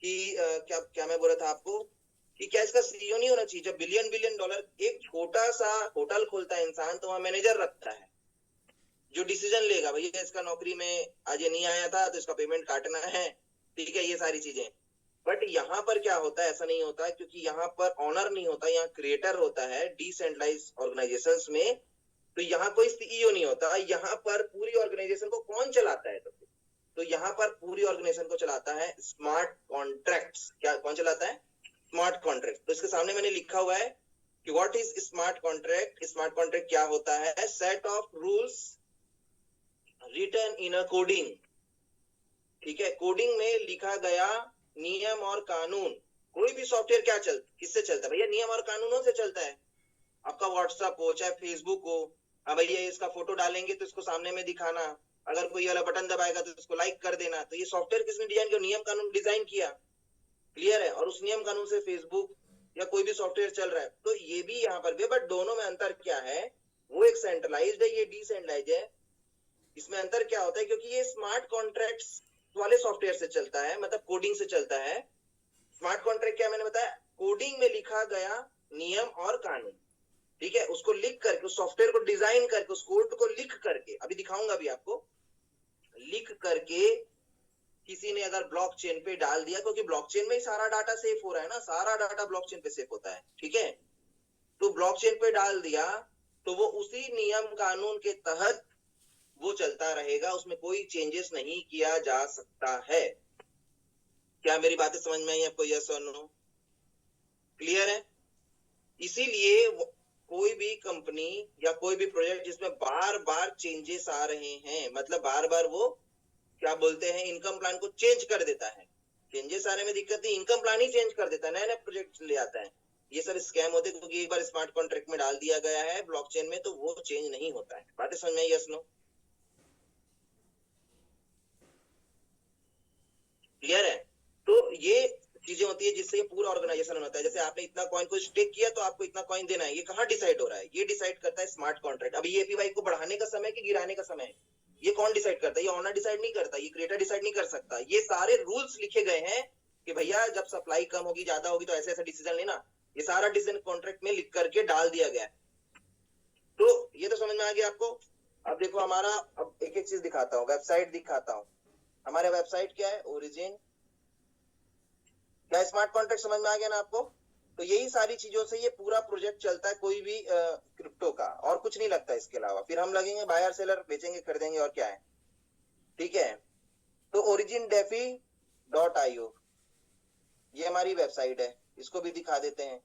कि क्या क्या मैं बोल रहा था आपको कि क्या इसका सीईओ नहीं होना चाहिए? जब बिलियन बिलियन डॉलर, एक छोटा सा होटल खोलता है इंसान तो वहां मैनेजर रखता है जो डिसीजन लेगा, भैया इसका नौकरी में आज ये नहीं आया था तो इसका पेमेंट काटना है, ठीक है, ये सारी चीजें। बट यहाँ पर क्या होता है, ऐसा नहीं होता, क्योंकि यहाँ पर ऑनर नहीं होता, यहाँ क्रिएटर होता है डिसेंट्रलाइज ऑर्गेनाइजेशंस में। तो यहाँ कोई सीईओ नहीं होता, यहाँ पर पूरी ऑर्गेनाइजेशन को कौन चलाता है? तो यहाँ पर पूरी ऑर्गेनाइजेशन को चलाता है स्मार्ट कॉन्ट्रैक्ट्स। क्या कौन चलाता है? Smart contract. तो इसके सामने मैंने लिखा हुआ है कि what is smart contract. Smart contract क्या होता है? Set of rules written in a coding, ठीक है, कोडिंग में लिखा गया नियम और कानून। कोई भी सॉफ्टवेयर क्या किससे चलता है भैया? नियम और कानूनों से चलता है। आपका व्हाट्सएप हो चाहे फेसबुक हो, हाँ भैया इसका फोटो डालेंगे तो इसको सामने में दिखाना, अगर कोई वाला बटन दबाएगा तो इसको लाइक कर देना। तो ये सॉफ्टवेयर किसने डिजाइन किया? नियम कानून डिजाइन किया, क्लियर है? और उस नियम कानून से फेसबुक या कोई भी सॉफ्टवेयर चल रहा है। तो ये भी यहाँ पर भी, बट दोनों में अंतर क्या है? वो एक सेंट्रलाइज्ड है, ये डिसेंट्रलाइज्ड है। इसमें अंतर क्या होता है? क्योंकि ये स्मार्ट कॉन्ट्रैक्ट्स वाले सॉफ्टवेयर से चलता है, मतलब कोडिंग से चलता है। स्मार्ट कॉन्ट्रैक्ट क्या मैंने बताया? कोडिंग में लिखा गया नियम और कानून, ठीक है, उसको लिख करके, उस सॉफ्टवेयर को डिजाइन करके, उस कोड को लिख करके, अभी दिखाऊंगा भी आपको, लिख करके किसी ने अगर ब्लॉकचेन पे डाल दिया, क्योंकि ब्लॉकचेन में ही सारा डाटा सेफ हो रहा है ना, सारा डाटा ब्लॉकचेन पे सेफ होता है, ठीक है। तो ब्लॉकचेन पे डाल दिया तो वो उसी नियम कानून के तहत वो चलता रहेगा, उसमें कोई चेंजेस नहीं किया जा सकता है। क्या मेरी बातें समझ में आई आपको? यस और नो? क्लियर है? इसीलिए कोई भी कंपनी या कोई भी प्रोजेक्ट जिसमें बार बार चेंजेस आ रहे हैं, मतलब बार बार वो क्या बोलते हैं, इनकम प्लान को चेंज कर देता है। चेंजेस आने में दिक्कत नहीं, इनकम प्लान ही चेंज कर देता है, नए नए प्रोजेक्ट ले आता है। ये सब स्कैम होते हैं, क्योंकि एक बार स्मार्ट कॉन्ट्रैक्ट में डाल दिया गया है ब्लॉकचेन में, तो वो चेंज नहीं होता है। बातें समझ में आई? Yes no? क्लियर है? तो ये चीजें होती है जिससे पूरा ऑर्गेनाइजेशन होता है। जैसे आपने इतना कॉइन को स्टेक किया तो आपको इतना कॉइन देना है, ये कहाँ डिसाइड हो रहा है? ये डिसाइड करता है स्मार्ट कॉन्ट्रैक्ट। अभी ये एपीवाई को बढ़ाने का समय कि गिराने का समय, ये कौन डिसाइड करता है? ये ऑनर डिसाइड नहीं करता, ये क्रिएटर डिसाइड नहीं कर सकता। ये सारे रूल्स लिखे गए हैं कि भैया जब सप्लाई कम होगी, ज्यादा होगी, तो ऐसे ऐसे डिसीजन लेना। ये सारा डिसीजन कॉन्ट्रैक्ट में लिख करके डाल दिया गया है। तो ये तो समझ में आ गया आपको? अब देखो हमारा, अब एक एक चीज दिखाता हूँ, वेबसाइट दिखाता हूँ। हमारा वेबसाइट क्या है? ओरिजिन। क्या स्मार्ट कॉन्ट्रैक्ट समझ में आ गया ना आपको? तो यही सारी चीजों से ये पूरा प्रोजेक्ट चलता है, कोई भी क्रिप्टो का, और कुछ नहीं लगता इसके अलावा। फिर हम लगेंगे बायर सेलर, बेचेंगे खरीदेंगे, और क्या है, ठीक है। तो origindefi.io ये हमारी वेबसाइट है, इसको भी दिखा देते हैं।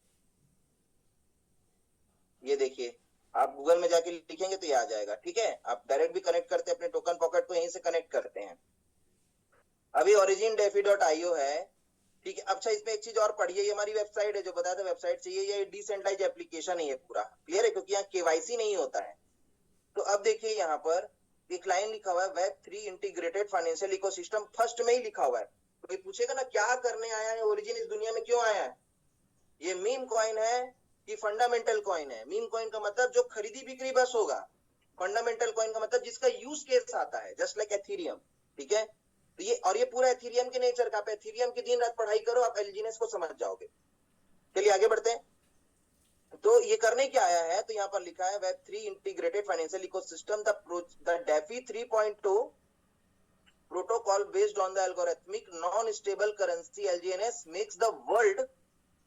ये देखिए, आप गूगल में जाके लिखेंगे तो ये आ जाएगा, ठीक है। आप डायरेक्ट भी कनेक्ट करते हैं अपने टोकन पॉकेट को, यहीं से कनेक्ट करते हैं। अभी origindefi.io है, ठीक है। अच्छा, इसमें एक चीज और पढ़िए, ये हमारी वेबसाइट है, जो बताया था वेबसाइट चाहिए, ये डिसेंट्रलाइज एप्लीकेशन है ये पूरा, क्लियर है? क्योंकि यहाँ केवाईसी नहीं होता है। तो अब देखिए यहाँ पर एक लाइन लिखा हुआ है, Web3 integrated financial ecosystem, first में ही लिखा हुआ है। कोई पूछेगा ना क्या करने आया है ओरिजिन, इस दुनिया में क्यों आया है? ये मीम कॉइन है कि फंडामेंटल कॉइन है? मीम कॉइन का मतलब जो खरीदी बिक्री बस होगा, फंडामेंटल कॉइन का मतलब जिसका यूज केस आता है, जस्ट लाइक एथीरियम, ठीक है। तो ये, और ये पूरा एथीरियम के नेचर का, आप एथीरियम की दिन रात पढ़ाई करो, आप एलजीएनएस को समझ जाओगे। चलिए आगे बढ़ते हैं। तो ये करने क्या आया है? तो यहाँ पर लिखा है Web3 integrated financial ecosystem, the DeFi 3.2 protocol based on the algorithmic non-stable currency LGNS makes the world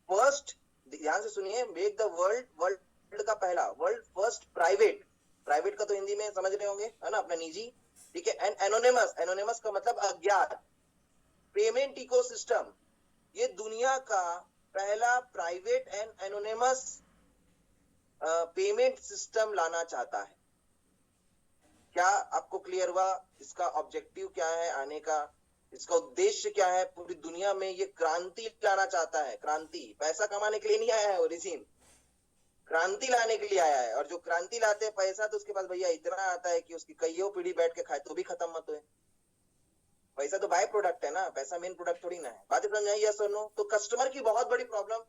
first, ध्यान से सुनिए, make the वर्ल्ड का पहला, वर्ल्ड फर्स्ट प्राइवेट का तो हिंदी में समझ रहे होंगे, है ना, अपना निजी, ठीक है। एंड एनोनिमस का मतलब अज्ञात, पेमेंट इकोसिस्टम, ये दुनिया का पहला private and anonymous payment system लाना चाहता है। क्या आपको क्लियर हुआ? इसका ऑब्जेक्टिव क्या है आने का, इसका उद्देश्य क्या है? पूरी दुनिया में ये क्रांति लाना चाहता है। क्रांति, पैसा कमाने के लिए नहीं आया है ओरिजिन, क्रांति लाने के लिए आया है। और जो क्रांति लाते हैं पैसा, तो उसके पास भैया इतना आता है कि उसकी कईयों पीढ़ी बैठ के खाए तो भी खत्म मत हुए। पैसा तो बाय प्रोडक्ट है ना, पैसा मेन प्रोडक्ट थोड़ी ना है। बातें समझ आई? यस और नो? तो कस्टमर की बहुत बड़ी प्रॉब्लम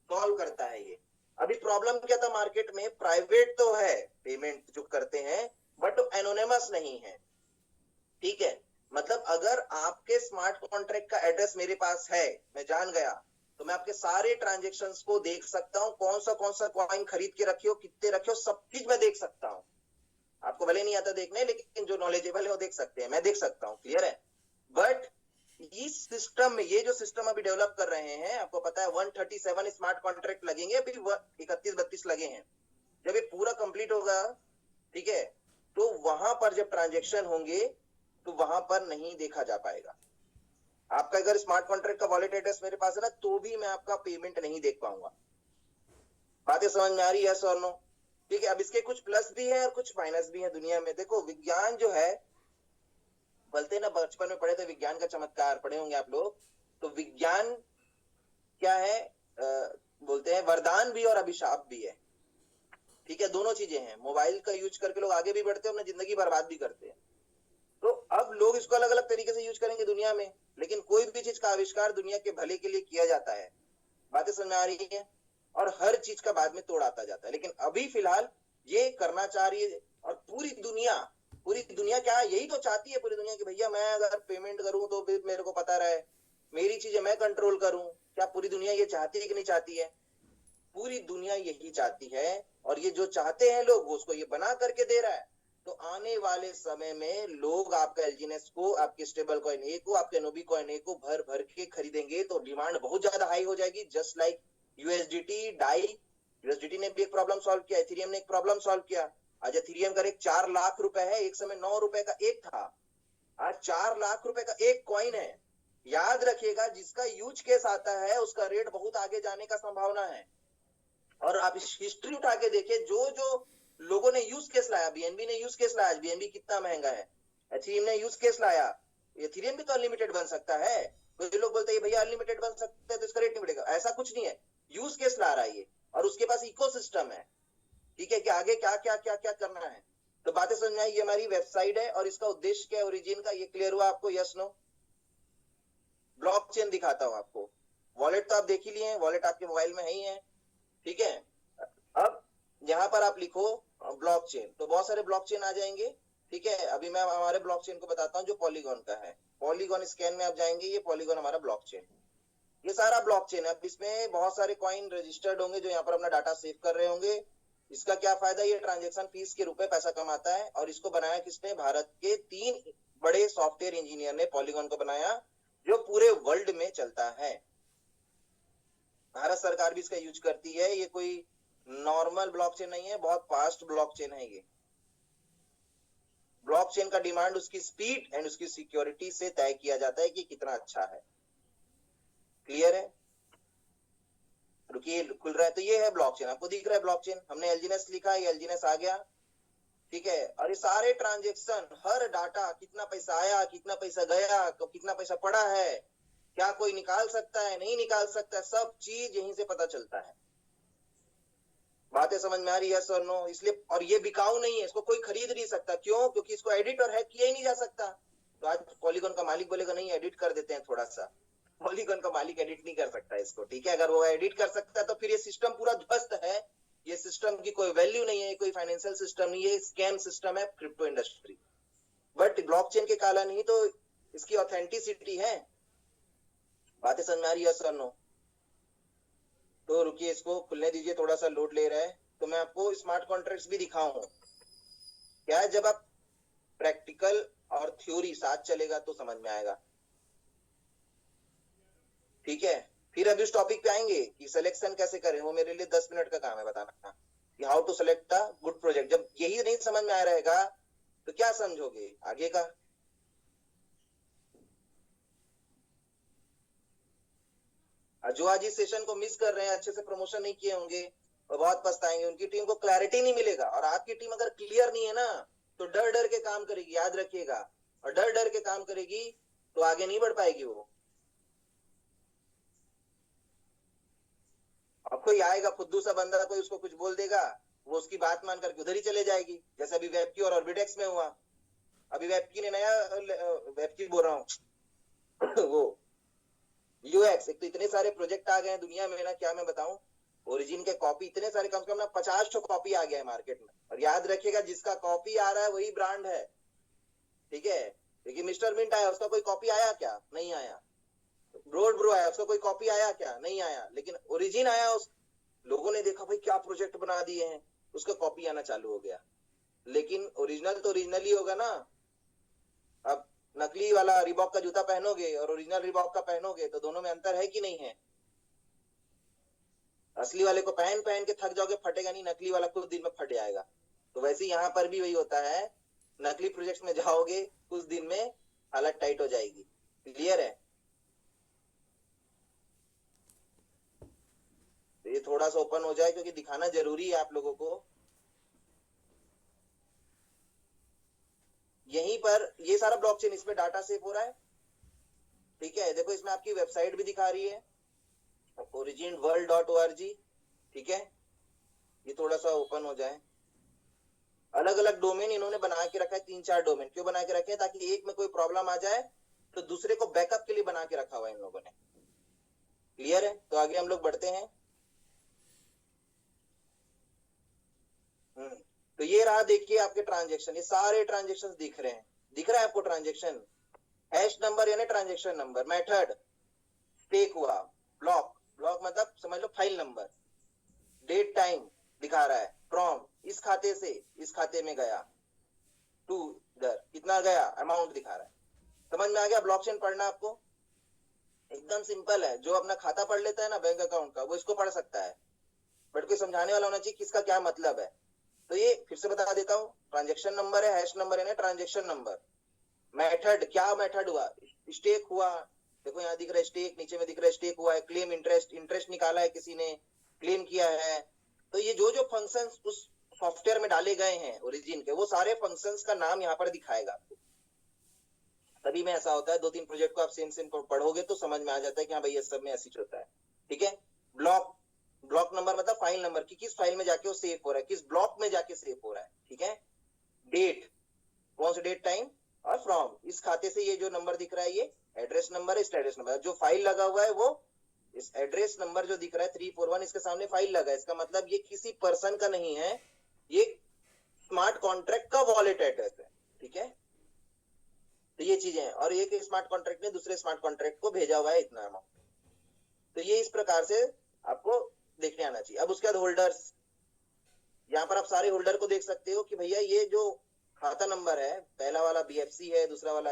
सॉल्व करता है ये। अभी प्रॉब्लम क्या था मार्केट में? प्राइवेट तो है पेमेंट जो करते हैं, बट एनोनिमस नहीं है, ठीक है। मतलब अगर आपके स्मार्ट कॉन्ट्रैक्ट का एड्रेस मेरे पास है, मैं जान गया, तो मैं आपके सारे ट्रांजेक्शन्स को देख सकता हूँ, कौन सा कॉइन खरीद के रखे हो, कितने रखे हो, सब चीज मैं देख सकता हूँ। आपको भले नहीं आता देखने, लेकिन जो नॉलेजेबल है वो देख सकते हैं, मैं देख सकता हूँ, क्लियर है। बट इस सिस्टम में, ये जो सिस्टम अभी डेवलप कर रहे हैं, आपको पता है 137 स्मार्ट कॉन्ट्रैक्ट लगेंगे, अभी 31-32 लगे हैं। जब ये पूरा कंप्लीट होगा, ठीक है, तो वहां पर जब ट्रांजेक्शन होंगे तो वहां पर नहीं देखा जा पाएगा। आपका अगर स्मार्ट कॉन्ट्रैक्ट का वॉलेट एड्रेस मेरे पास है ना, तो भी मैं आपका पेमेंट नहीं देख पाऊंगा। बातें समझ में आ रही है, यस और नो? ठीक है। अब इसके कुछ प्लस भी है और कुछ माइनस भी है दुनिया में। देखो विज्ञान जो है, बोलते ना बचपन में पढ़े थे विज्ञान का चमत्कार, पढ़े होंगे आप लोग। तो विज्ञान क्या है, बोलते हैं वरदान भी और अभिशाप भी है, ठीक है, दोनों चीजें हैं। मोबाइल का यूज करके लोग आगे भी बढ़ते हैं, अपनी जिंदगी बर्बाद भी करते हैं। तो अब लोग इसको अलग अलग तरीके से यूज करेंगे दुनिया में, लेकिन कोई भी चीज का आविष्कार दुनिया के भले के लिए किया जाता है। बातें समझ में आ रही है? और हर चीज का बाद में तोड़ आता जाता है, लेकिन अभी फिलहाल ये करना चाह रही है। और पूरी दुनिया क्या यही तो चाहती है, पूरी दुनिया की भैया मैं अगर पेमेंट करूं तो भी मेरे को पता रहे, मेरी चीजें मैं कंट्रोल करूं। क्या पूरी दुनिया ये चाहती है कि नहीं चाहती है? पूरी दुनिया यही चाहती है, और ये जो चाहते हैं लोग, वो उसको ये बना करके दे रहा है। तो आने वाले समय में लोग आपका एलजीनेस को, आपके स्टेबल कॉइन ए को, आपके नोबी कॉइन ए को भर भर के खरीदेंगे, तो डिमांड बहुत ज्यादा हाई हो जाएगी। Just like USDT die, USDT ने भी एक प्रॉब्लम सॉल्व किया, इथेरियम ने एक प्रॉब्लम सॉल्व किया। आज इथेरियम का रेट 4 लाख रुपए है, एक समय 9 रुपए का एक था, आज 4 लाख रुपए का एक कॉइन है। याद रखिएगा, जिसका यूज केस आता है उसका रेट बहुत आगे जाने का संभावना है। और आप हिस्ट्री उठा के देखिए, जो जो लोगों ने यूज केस लाया, बीएनबी ने यूज केस लाया, बीएनबी कितना महंगा है, एथेरियम ने यूज केस लाया, एथेरियम भी तो अनलिमिटेड बन सकता है। तो लोग बोलते हैं भैया अनलिमिटेड बन सकता है तो इसका रेट नहीं बढ़ेगा, ऐसा कुछ नहीं है, यूज केस ला रहा है ये, और उसके पास इकोसिस्टम है, ठीक है, कि आगे क्या क्या क्या क्या करना है। तो बातें समझ में आई? ये हमारी वेबसाइट है, और इसका उद्देश्य क्या है, ओरिजिन का, ये क्लियर हुआ आपको, यस नो? ब्लॉकचेन दिखाता हूं आपको। वॉलेट तो आप देख ही लिए हैं, वॉलेट आपके मोबाइल में है ही है, ठीक है। अब यहाँ पर आप लिखो ब्लॉकचेन, तो बहुत सारे ब्लॉकचेन आ जाएंगे, ठीक है। अभी मैं हमारे ब्लॉकचेन को बताता हूँ जो पॉलीगॉन का है। पॉलीगॉन स्कैन में आप जाएंगे, ये पॉलीगॉन हमारा ब्लॉकचेन, ये सारा ब्लॉकचेन है। अब इसमें बहुत सारे कॉइन रजिस्टर्ड होंगे जो यहाँ पर अपना डाटा सेव कर रहे होंगे। इसका क्या फायदा, ये ट्रांजेक्शन फीस के रूप में पैसा कमाता है। और इसको बनाया किसने? भारत के 3 बड़े सॉफ्टवेयर इंजीनियर ने पॉलीगॉन को बनाया, जो पूरे वर्ल्ड में चलता है। भारत सरकार भी इसका यूज करती है। ये कोई नॉर्मल ब्लॉकचेन नहीं है, बहुत फास्ट ब्लॉकचेन है ये। ब्लॉकचेन का डिमांड उसकी स्पीड एंड उसकी सिक्योरिटी से तय किया जाता है कि कितना अच्छा है। क्लियर है? रुकिए, खुल रहा है। तो ये है ब्लॉकचेन, आपको दिख रहा है ब्लॉकचेन, हमने एलजीनेस लिखा है, एलजीनेस आ गया, ठीक है। और ये सारे ट्रांजेक्शन, हर डाटा, कितना पैसा आया, कितना पैसा गया, कितना पैसा पड़ा है, क्या कोई निकाल सकता है, नहीं निकाल सकता, सब चीज यहीं से पता चलता है। बातें समझ में आ रही है, यस और नो? इसलिए, और ये बिकाऊ नहीं है, इसको कोई खरीद नहीं सकता। क्यों? क्योंकि इसको एडिट और हैक किया ही नहीं जा सकता। तो आज पॉलीगॉन का मालिक बोलेगा नहीं एडिट कर देते हैं थोड़ा सा, पॉलीगॉन का मालिक एडिट नहीं कर सकता इसको, ठीक है। अगर वो एडिट कर सकता है तो फिर ये सिस्टम पूरा ध्वस्त है, ये सिस्टम की कोई वैल्यू नहीं है, कोई फाइनेंशियल सिस्टम नहीं है, स्कैम सिस्टम है, क्रिप्टो इंडस्ट्री। बट ब्लॉकचेन के कारण ही तो इसकी ऑथेंटिसिटी है। बातें समझ में आ रही है, यस और नो? तो रुकिए, इसको खुलने दीजिए, थोड़ा सा लोड ले रहा है। तो मैं आपको स्मार्ट कॉन्ट्रैक्ट्स भी दिखाऊं। क्या है, जब आप प्रैक्टिकल और थ्योरी साथ चलेगा तो समझ में आएगा, ठीक है। फिर अभी उस टॉपिक पे आएंगे कि सिलेक्शन कैसे करें, वो मेरे लिए 10 मिनट का काम है बताना कि how to select a good project. जब यही नहीं समझ में आ रहेगा तो क्या समझोगे आगे का? जो आज इस सेशन को मिस कर रहे हैं, अच्छे से प्रमोशन नहीं किए होंगे, और बहुत पछताएंगे, उनकी टीम को क्लैरिटी नहीं मिलेगा। और आपकी टीम अगर क्लियर नहीं है ना, तो डर डर के काम करेगी, याद रखिएगा। और डर डर के काम करेगी तो आगे नहीं बढ़ पाएगी वो। अब कोई आएगा फुद्दू सा बंदा, कोई उसको कुछ बोल देगा, वो उसकी बात मान करके उधर ही चले जाएगी, जैसे अभी वेबकी और ऑर्बिटेक्स में हुआ। अभी वेबकी ने नया, वेबकी बोल रहा हूँ वो यूएक्स, एक तो इतने सारे प्रोजेक्ट आ गए हैं दुनिया में ना, क्या मैं बताऊं। ओरिजिन के कॉपी इतने सारे, कम से कम ना 50 कॉपी आ गया है मार्केट में। और याद रखिएगा जिसका कॉपी आ रहा है वही ब्रांड है, ठीक है। लेकिन मिस्टर मिंट आया, उसका कोई कॉपी आया क्या? नहीं आया। रोड ब्रो आया, उसका कोई कॉपी आया क्या? नहीं आया। लेकिन ओरिजिन आया, उस लोगों ने देखा भाई क्या प्रोजेक्ट बना दिए हैं, उसका कॉपी आना चालू हो गया। लेकिन ओरिजिनल तो ओरिजिनल ही होगा ना। अब नकली वाला रिबॉक का जूता पहनोगे और ओरिजिनल रिबॉक का पहनोगे तो दोनों में अंतर है कि नहीं है? असली वाले को पहन पहन के थक जाओगे, फटेगा नहीं, नकली वाला कुछ दिन में फट जाएगा। तो वैसे यहाँ पर भी वही होता है, नकली प्रोजेक्ट में जाओगे कुछ दिन में हालत टाइट हो जाएगी। क्लियर है? तो ये थोड़ा सा ओपन हो जाए क्योंकि दिखाना जरूरी है आप लोगों को। यहीं पर ये सारा ब्लॉकचेन, इसमें डाटा सेव हो रहा है, ठीक है। देखो इसमें आपकी वेबसाइट भी दिखा रही है, originworld.org, ठीक है। ये थोड़ा सा ओपन हो जाए। अलग अलग डोमेन इन्होंने बना के रखा है, 3-4 डोमेन। क्यों बना के रखे हैं? ताकि एक में कोई प्रॉब्लम आ जाए तो दूसरे को बैकअप के लिए बना के रखा हुआ है इन लोगों ने। क्लियर है? तो आगे हम लोग बढ़ते हैं। तो ये रहा, देखिए आपके ट्रांजेक्शन, ये सारे ट्रांजेक्शन दिख रहे हैं। दिख रहा है आपको ट्रांजेक्शन? हैश नंबर यानी ट्रांजेक्शन नंबर, मेथड स्टेक हुआ, ब्लॉक, ब्लॉक मतलब समझ लो फाइल नंबर, डेट टाइम दिखा रहा है, फ्रॉम इस खाते से इस खाते में गया, टू इधर कितना गया, अमाउंट दिखा रहा है। समझ में आ गया ब्लॉकचेन पढ़ना आपको? एकदम सिंपल है। जो अपना खाता पढ़ लेता है ना बैंक अकाउंट का, वो इसको पढ़ सकता है, बट कोई समझाने वाला होना चाहिए किसका क्या मतलब है। तो ये फिर से बता देता हूँ, ट्रांजेक्शन नंबर है, हैश नंबर है ना, ट्रांजेक्शन नंबर। मेथड, क्या मेथड हुआ? स्टेक हुआ, देखो यहाँ दिख रहा है स्टेक, नीचे में दिख रहा है स्टेक हुआ है। क्लेम इंटरेस्ट, इंटरेस्ट निकाला है किसी ने, क्लेम किया है। तो ये जो जो फंक्शंस उस सॉफ्टवेयर में डाले गए हैं ओरिजिन के, वो सारे फंक्शंस का नाम यहाँ पर दिखाएगा आपको। तभी में ऐसा होता है, 2-3 प्रोजेक्ट को आप सेम सेम पढ़ोगे तो समझ में आ जाता है कि हाँ भाई ये सब में ऐसी होता है, ठीक है। ब्लॉक, ब्लॉक नंबर मतलब फाइल नंबर की किस फाइल में जाके वो सेव हो रहा है, किस ब्लॉक में जाके सेव हो रहा है, ठीक है। डेट, कौन सा डेट टाइम, और फ्रॉम इस खाते से ये जो नंबर दिख रहा है ये एड्रेस नंबर है, इस एड्रेस नंबर जो फाइल लगा हुआ है वो इस एड्रेस नंबर जो दिख रहा है 341, इसके सामने फाइल लगा है, इसका मतलब ये किसी पर्सन का नहीं है, ये स्मार्ट कॉन्ट्रैक्ट का वॉलेट एड्रेस है, ठीक है। तो ये चीजें हैं, और एक स्मार्ट कॉन्ट्रैक्ट ने दूसरे स्मार्ट कॉन्ट्रैक्ट को भेजा हुआ है इतना अमाउंट। तो ये इस प्रकार से आपको देखने आना चाहिए। अब उसके बाद होल्डर्स, यहाँ पर आप सारे होल्डर को देख सकते हो कि भैया ये जो खाता नंबर है, पहला वाला BFC है, दूसरा वाला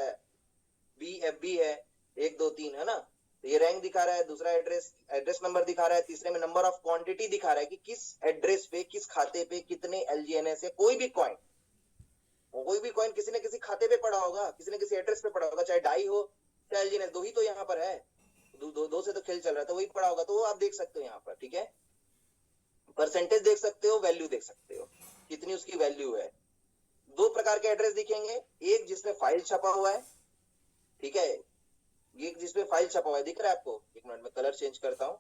BFB है, 1 2 3 है ना। तो ये रैंक दिखा रहा है, दूसरा एड्रेस, एड्रेस नंबर दिखा रहा है, तीसरे में नंबर ऑफ क्वांटिटी दिखा रहा है कि किस एड्रेस पे, किस खाते पे कितने LGNS है। कोई भी कॉइन, कोई भी कॉइन किसी न किसी खाते पे पड़ा होगा, किसी न किसी एड्रेस पे पड़ा होगा, चाहे डाई हो चाहे LGNS, दो ही तो यहाँ पर है, दो से तो खेल चल रहा है, तो वही पड़ा होगा। तो वो आप देख सकते हो यहाँ पर, ठीक है। परसेंटेज देख सकते हो, वैल्यू देख सकते हो, कितनी उसकी वैल्यू है। 2 प्रकार के एड्रेस दिखेंगे, एक जिसमें फाइल छपा हुआ है, ठीक है, ये जिसमें फाइल छपा हुआ है दिख रहा है आपको? एक मिनट में कलर चेंज करता हूँ।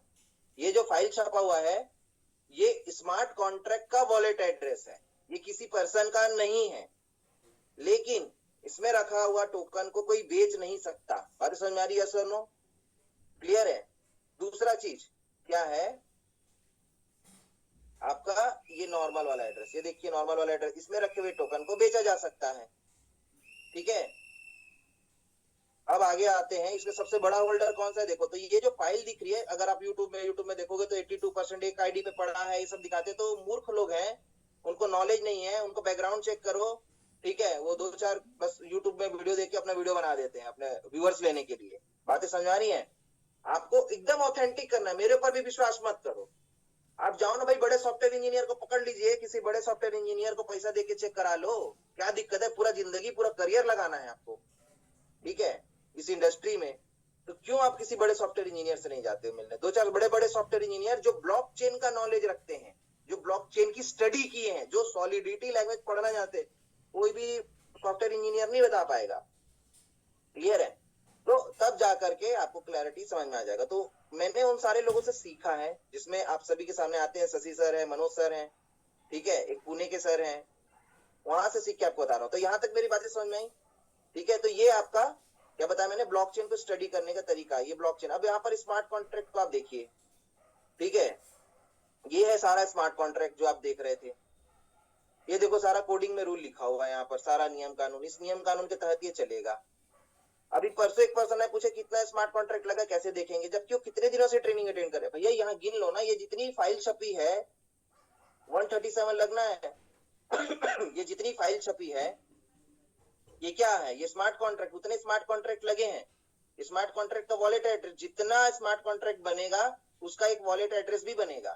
ये जो फाइल छपा हुआ है ये स्मार्ट कॉन्ट्रैक्ट का वॉलेट एड्रेस है, ये किसी पर्सन का नहीं है, लेकिन इसमें रखा हुआ टोकन को कोई बेच नहीं सकता। बात समझ में आ रही है? Sir no? क्लियर है? दूसरा चीज क्या है आपका, ये नॉर्मल वाला एड्रेस, ये देखिए नॉर्मल वाला एड्रेस, इसमें रखे हुए टोकन को बेचा जा सकता है, ठीक है। अब आगे आते हैं, इसमें सबसे बड़ा होल्डर कौन सा है? देखो, तो ये जो फाइल दिख रही है, अगर आप यूट्यूब में देखोगे तो 82% एक आईडी पे पड़ा है, ये सब दिखाते। तो मूर्ख लोग हैं, उनको नॉलेज नहीं है, उनको बैकग्राउंड चेक करो, ठीक है। वो 2-4 बस यूट्यूब में वीडियो देख के अपना वीडियो बना देते हैं अपने व्यूअर्स लेने के लिए। बातें समझ आ रही है? आपको एकदम ऑथेंटिक करना है, मेरे ऊपर भी विश्वास मत करो। आप जाओ ना भाई, बड़े सॉफ्टवेयर इंजीनियर को पकड़ लीजिए, किसी बड़े सॉफ्टवेयर इंजीनियर को पैसा देके चेक करा लो, क्या दिक्कत है? पूरा जिंदगी, पूरा करियर लगाना है आपको, ठीक है, इस इंडस्ट्री में। तो क्यों आप किसी बड़े सॉफ्टवेयर इंजीनियर से नहीं जाते हो मिलने? 2-4 बड़े बड़े सॉफ्टवेयर इंजीनियर जो ब्लॉकचेन का नॉलेज रखते हैं, जो ब्लॉकचेन की स्टडी किए हैं, जो सॉलिडिटी लैंग्वेज पढ़ना चाहते, कोई भी सॉफ्टवेयर इंजीनियर नहीं बता पाएगा। क्लियर है? तो तब जा करके आपको क्लैरिटी समझ में आ जाएगा। तो मैंने उन सारे लोगों से सीखा है, जिसमें आप सभी के सामने आते हैं, शशि सर है, मनोज सर हैं, ठीक है, एक पुणे के सर हैं, वहां से सीख के आपको बता रहा हूँ। तो यहाँ तक मेरी बातें समझ में आई, ठीक है। तो ये आपका क्या बताया मैंने, ब्लॉकचेन को स्टडी करने का तरीका, ये ब्लॉकचेन। अब यहाँ पर स्मार्ट कॉन्ट्रैक्ट को आप देखिए, ठीक है। ये है सारा स्मार्ट कॉन्ट्रैक्ट जो आप देख रहे थे। ये देखो सारा कोडिंग में रूल लिखा हुआ है यहाँ पर, सारा नियम कानून, इस नियम कानून के तहत ये चलेगा। अभी परसों एक पर्सन ने पूछे कितना स्मार्ट कॉन्ट्रैक्ट लगा, कैसे देखेंगे, जबकि वो कितने दिनों से ट्रेनिंग अटेंड करे। भैया यहाँ गिन लो ना, ये जितनी फाइल छपी है 137 लगना है। ये जितनी फाइल छपी है ये क्या है, ये स्मार्ट कॉन्ट्रैक्ट, उतने स्मार्ट कॉन्ट्रैक्ट लगे हैं। स्मार्ट कॉन्ट्रैक्ट का वॉलेट एड्रेस, जितना स्मार्ट कॉन्ट्रैक्ट बनेगा उसका एक वॉलेट एड्रेस भी बनेगा।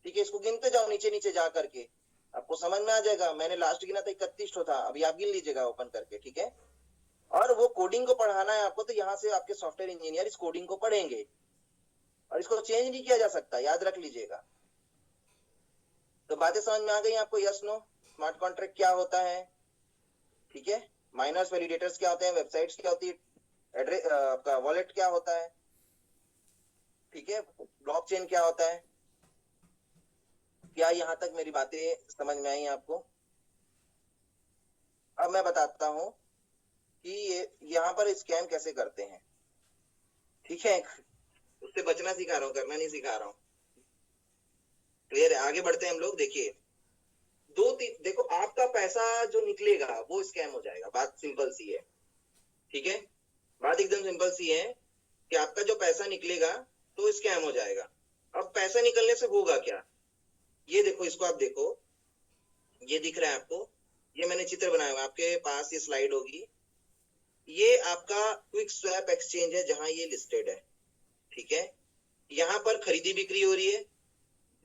ठीक है, इसको गिनते जाओ नीचे नीचे जा करके, आपको समझ में आ जाएगा। मैंने लास्ट गिना था 31 था, अभी आप गिन लीजिएगा ओपन करके, ठीक है। और वो कोडिंग को पढ़ाना है आपको, तो यहाँ से आपके सॉफ्टवेयर इंजीनियर इस कोडिंग को पढ़ेंगे और इसको चेंज नहीं किया जा सकता, याद रख लीजिएगा। तो बातें समझ में आ गई आपको, यस नो? स्मार्ट कॉन्ट्रैक्ट क्या होता है, ठीक है, माइनर्स वैलिडेटर्स क्या होते हैं, वेबसाइट्स क्या होती है, एड्रेस आपका वॉलेट क्या होता है, ठीक है, ब्लॉकचेन क्या होता है। क्या यहाँ तक मेरी बातें समझ में आई आपको? अब मैं बताता हूँ कि ये यहाँ पर स्कैम कैसे करते हैं, ठीक है। उससे बचना सिखा रहा हूँ, करना नहीं सिखा रहा हूँ। क्लियर है? आगे बढ़ते हैं हम लोग। देखिए दो तीन, देखो आपका पैसा जो निकलेगा वो स्कैम हो जाएगा, बात सिंपल सी है, ठीक है। बात एकदम सिंपल सी है कि आपका जो पैसा निकलेगा तो स्कैम हो जाएगा। अब पैसा निकलने से होगा क्या, ये देखो, इसको आप देखो, ये दिख रहा है आपको, ये मैंने चित्र बनाया हुआ, आपके पास ये स्लाइड होगी। ये आपका क्विक स्वैप एक्सचेंज है जहां ये लिस्टेड है, ठीक है। यहाँ पर खरीदी बिक्री हो रही है।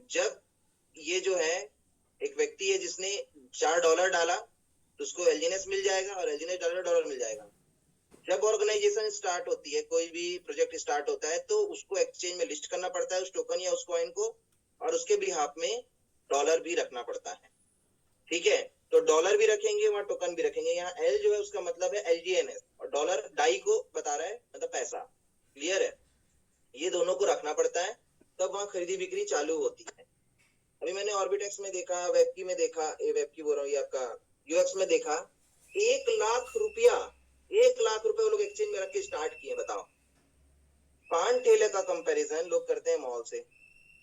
जब ये जो है एक व्यक्ति है जिसने $4 डाला तो उसको एलजीएनएस मिल जाएगा और एलजीएनएस $, मिल जाएगा। जब ऑर्गेनाइजेशन स्टार्ट होती है, कोई भी प्रोजेक्ट स्टार्ट होता है, तो उसको एक्सचेंज में लिस्ट करना पड़ता है उस टोकन या उस कॉइन को, और उसके बिहाफ में डॉलर भी रखना पड़ता है, ठीक है। तो डॉलर भी रखेंगे वहां, टोकन भी रखेंगे। यहाँ एल जो है उसका मतलब है एलजीएनएस, और डॉलर डाई को बता रहा है, मतलब पैसा। क्लियर है? ये दोनों को रखना पड़ता है, तब वहां खरीदी बिक्री चालू होती है। अभी मैंने ऑर्बिटेक्स में देखा, वेबकी में देखा, ये वेबकी बोल रहा हूँ, ये आपका यूएक्स में देखा, 1 लाख रुपया, 1 लाख रुपए वो लोग एक्सचेंज में रख के स्टार्ट किए। बताओ, पान ठेले का कंपैरिजन लोग करते हैं मॉल से।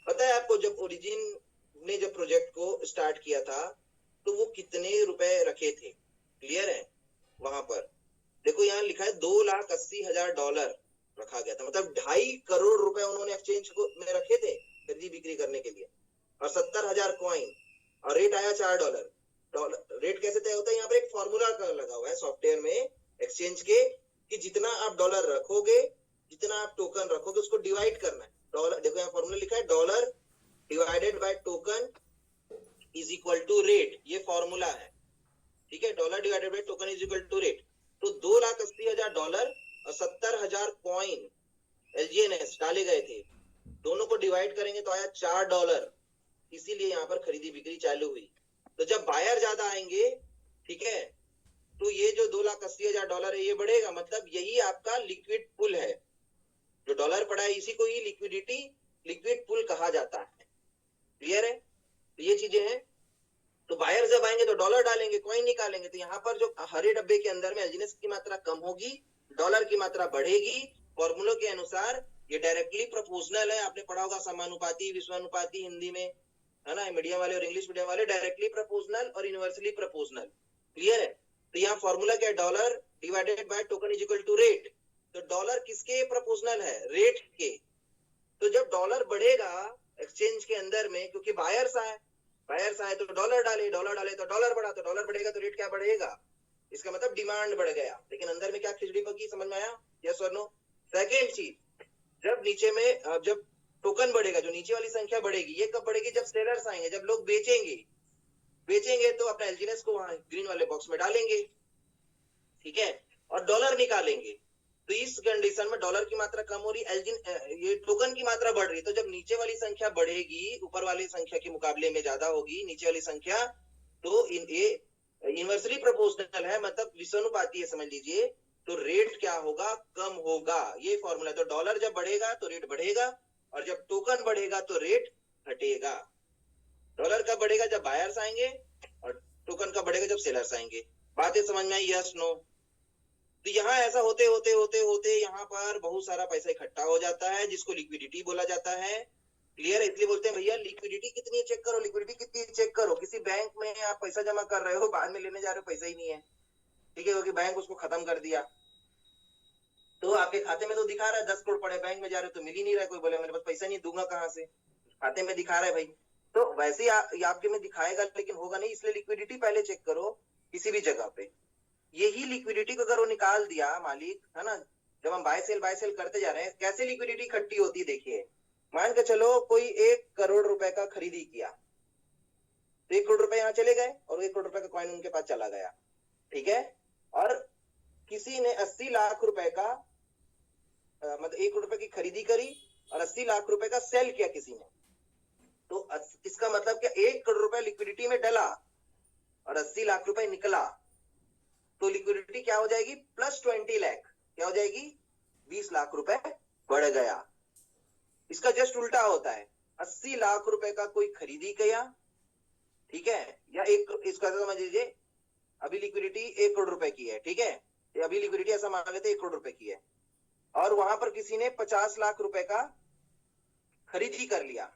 पता है आपको, जब ओरिजिन ने जब प्रोजेक्ट को स्टार्ट किया था तो वो कितने रुपए रखे थे? क्लियर है? वहां पर देखो, यहाँ लिखा है $2,80,000 रखा गया था, मतलब 2.5 करोड़ रुपए उन्होंने एक्सचेंज को में रखे थे खरीदी बिक्री करने के लिए, और 70,000 कॉइन, और रेट आया $4। डॉलर रेट कैसे तय होता है? यहाँ पर एक फॉर्मूला लगा हुआ है सॉफ्टवेयर में एक्सचेंज के, कि जितना आप डॉलर रखोगे, जितना आप टोकन रखोगे, उसको डिवाइड करना है। डॉलर, देखो यहाँ फॉर्मूला लिखा है, dollar divided by token is equal to rate, ये फॉर्मूला है, ठीक है। Dollar divided by token is equal to rate. तो $2,80,000 और 70,000 कॉइन एलजीएनएस डाले गए थे, दोनों को डिवाइड करेंगे तो आया $4, इसीलिए यहाँ पर खरीदी बिक्री चालू हुई। तो जब बायर ज्यादा आएंगे, ठीक है, तो ये जो $2,80,000 है ये बढ़ेगा, मतलब यही आपका लिक्विड पुल है। जो डॉलर पड़ा है इसी को ही लिक्विडिटी, लिक्विड पुल कहा जाता है। क्लियर है? तो ये चीजें हैं। तो बायर जब आएंगे तो डॉलर डालेंगे, कॉइन निकालेंगे, तो यहाँ पर जो हरे डब्बे के अंदर में एलजीएनएस की मात्रा कम होगी, डॉलर की मात्रा बढ़ेगी। फॉर्मूलों के अनुसार ये डायरेक्टली प्रोपोर्शनल है। आपने पढ़ा होगा समानुपाती, विश्वानुपाती हिंदी में, है ना, मीडियम वाले और इंग्लिश मीडियम वाले, डायरेक्टली प्रोपोर्शनल और यूनिवर्सली प्रोपोर्शनल। क्लियर है? तो यहाँ फॉर्मूला क्या है? Dollar divided by token is equal to rate. तो डॉलर किसके प्रोपोर्शनल है? रेट के। तो जब डॉलर बढ़ेगा एक्सचेंज के अंदर में, क्योंकि बायर्स आए तो डॉलर डाले तो डॉलर बढ़ा, तो डॉलर बढ़ेगा तो रेट क्या बढ़ेगा? इसका मतलब डिमांड बढ़ गया। लेकिन अंदर में क्या खिचड़ी पकी, समझ में आया? यस और नो? सेकेंड चीज, जब नीचे में, जब टोकन बढ़ेगा, जो नीचे वाली संख्या बढ़ेगी, ये कब बढ़ेगी? जब सेलर्स आएंगे, जब लोग बेचेंगे तो अपना एलजीएनएस को वहां ग्रीन वाले बॉक्स में डालेंगे, ठीक है, और डॉलर निकालेंगे। तो इस कंडीशन में डॉलर की मात्रा कम हो रही, ये टोकन की मात्रा बढ़ रही। तो जब नीचे वाली संख्या बढ़ेगी, ऊपर वाली संख्या के मुकाबले में ज्यादा होगी नीचे वाली संख्या, तो ये इनवर्सली प्रोपोर्शनल है, मतलब विषानुपाती है, समझ लीजिए। तो रेट क्या होगा? कम होगा। ये फॉर्मूला। तो डॉलर जब बढ़ेगा तो रेट बढ़ेगा, और जब टोकन बढ़ेगा तो रेट घटेगा। डॉलर कब बढ़ेगा? जब बायर्स आएंगे, और टोकन कब बढ़ेगा? जब सेलर्स आएंगे। बातें समझ में आई? Yes no? तो यहाँ ऐसा होते होते यहाँ पर बहुत सारा पैसा इकट्ठा हो जाता है, जिसको लिक्विडिटी बोला जाता है, क्लियर है? इसलिए बोलते हैं भैया लिक्विडिटी कितनी है चेक करो, लिक्विडिटी कितनी है चेक करो। किसी बैंक में आप पैसा जमा कर रहे हो, बाद में लेने जा रहे हो पैसा ही नहीं है, ठीक है, क्योंकि बैंक उसको खत्म कर दिया। तो आपके खाते में तो दिखा रहा है 10 करोड़ पड़े, बैंक में जा रहे हो तो मिल ही नहीं रहा है, कोई बोले मेरे पास पैसा नहीं, दूंगा कहाँ से, खाते में दिखा रहा है भाई। तो वैसे ही ये आपके में दिखाएगा लेकिन होगा नहीं, इसलिए लिक्विडिटी पहले चेक करो किसी भी जगह पे। यही लिक्विडिटी को अगर वो निकाल दिया मालिक, है ना, जब हम बाय सेल करते जा रहे हैं, कैसे लिक्विडिटी इकट्ठी होती है देखिए। मान के चलो कोई 1 करोड़ रुपए का खरीदी किया, तो 1 करोड़ रुपए यहाँ चले गए और 1 करोड़ रुपए का कॉइन उनके पास चला गया, ठीक है। और किसी ने 80 लाख रुपए का मतलब 1 करोड़ रुपए की खरीदी करी और 80 लाख रुपए का सेल किया किसी ने, तो इसका मतलब क्या, 1 करोड़ रुपए लिक्विडिटी में डला और 80 लाख रुपए निकला, तो लिक्विडिटी क्या हो जाएगी, +20 लाख, क्या हो जाएगी, 20 लाख रुपए बढ़ गया। इसका जस्ट उल्टा होता है, 80 लाख रुपए का कोई खरीदी किया, ठीक है, या इसका समझ लीजिए अभी लिक्विडिटी 1 करोड़ रुपए की है, ठीक है, अभी लिक्विडिटी ऐसा मान लेते 1 करोड़ रुपए की है, और वहां पर किसी ने 50 लाख रुपए का खरीदी कर लिया,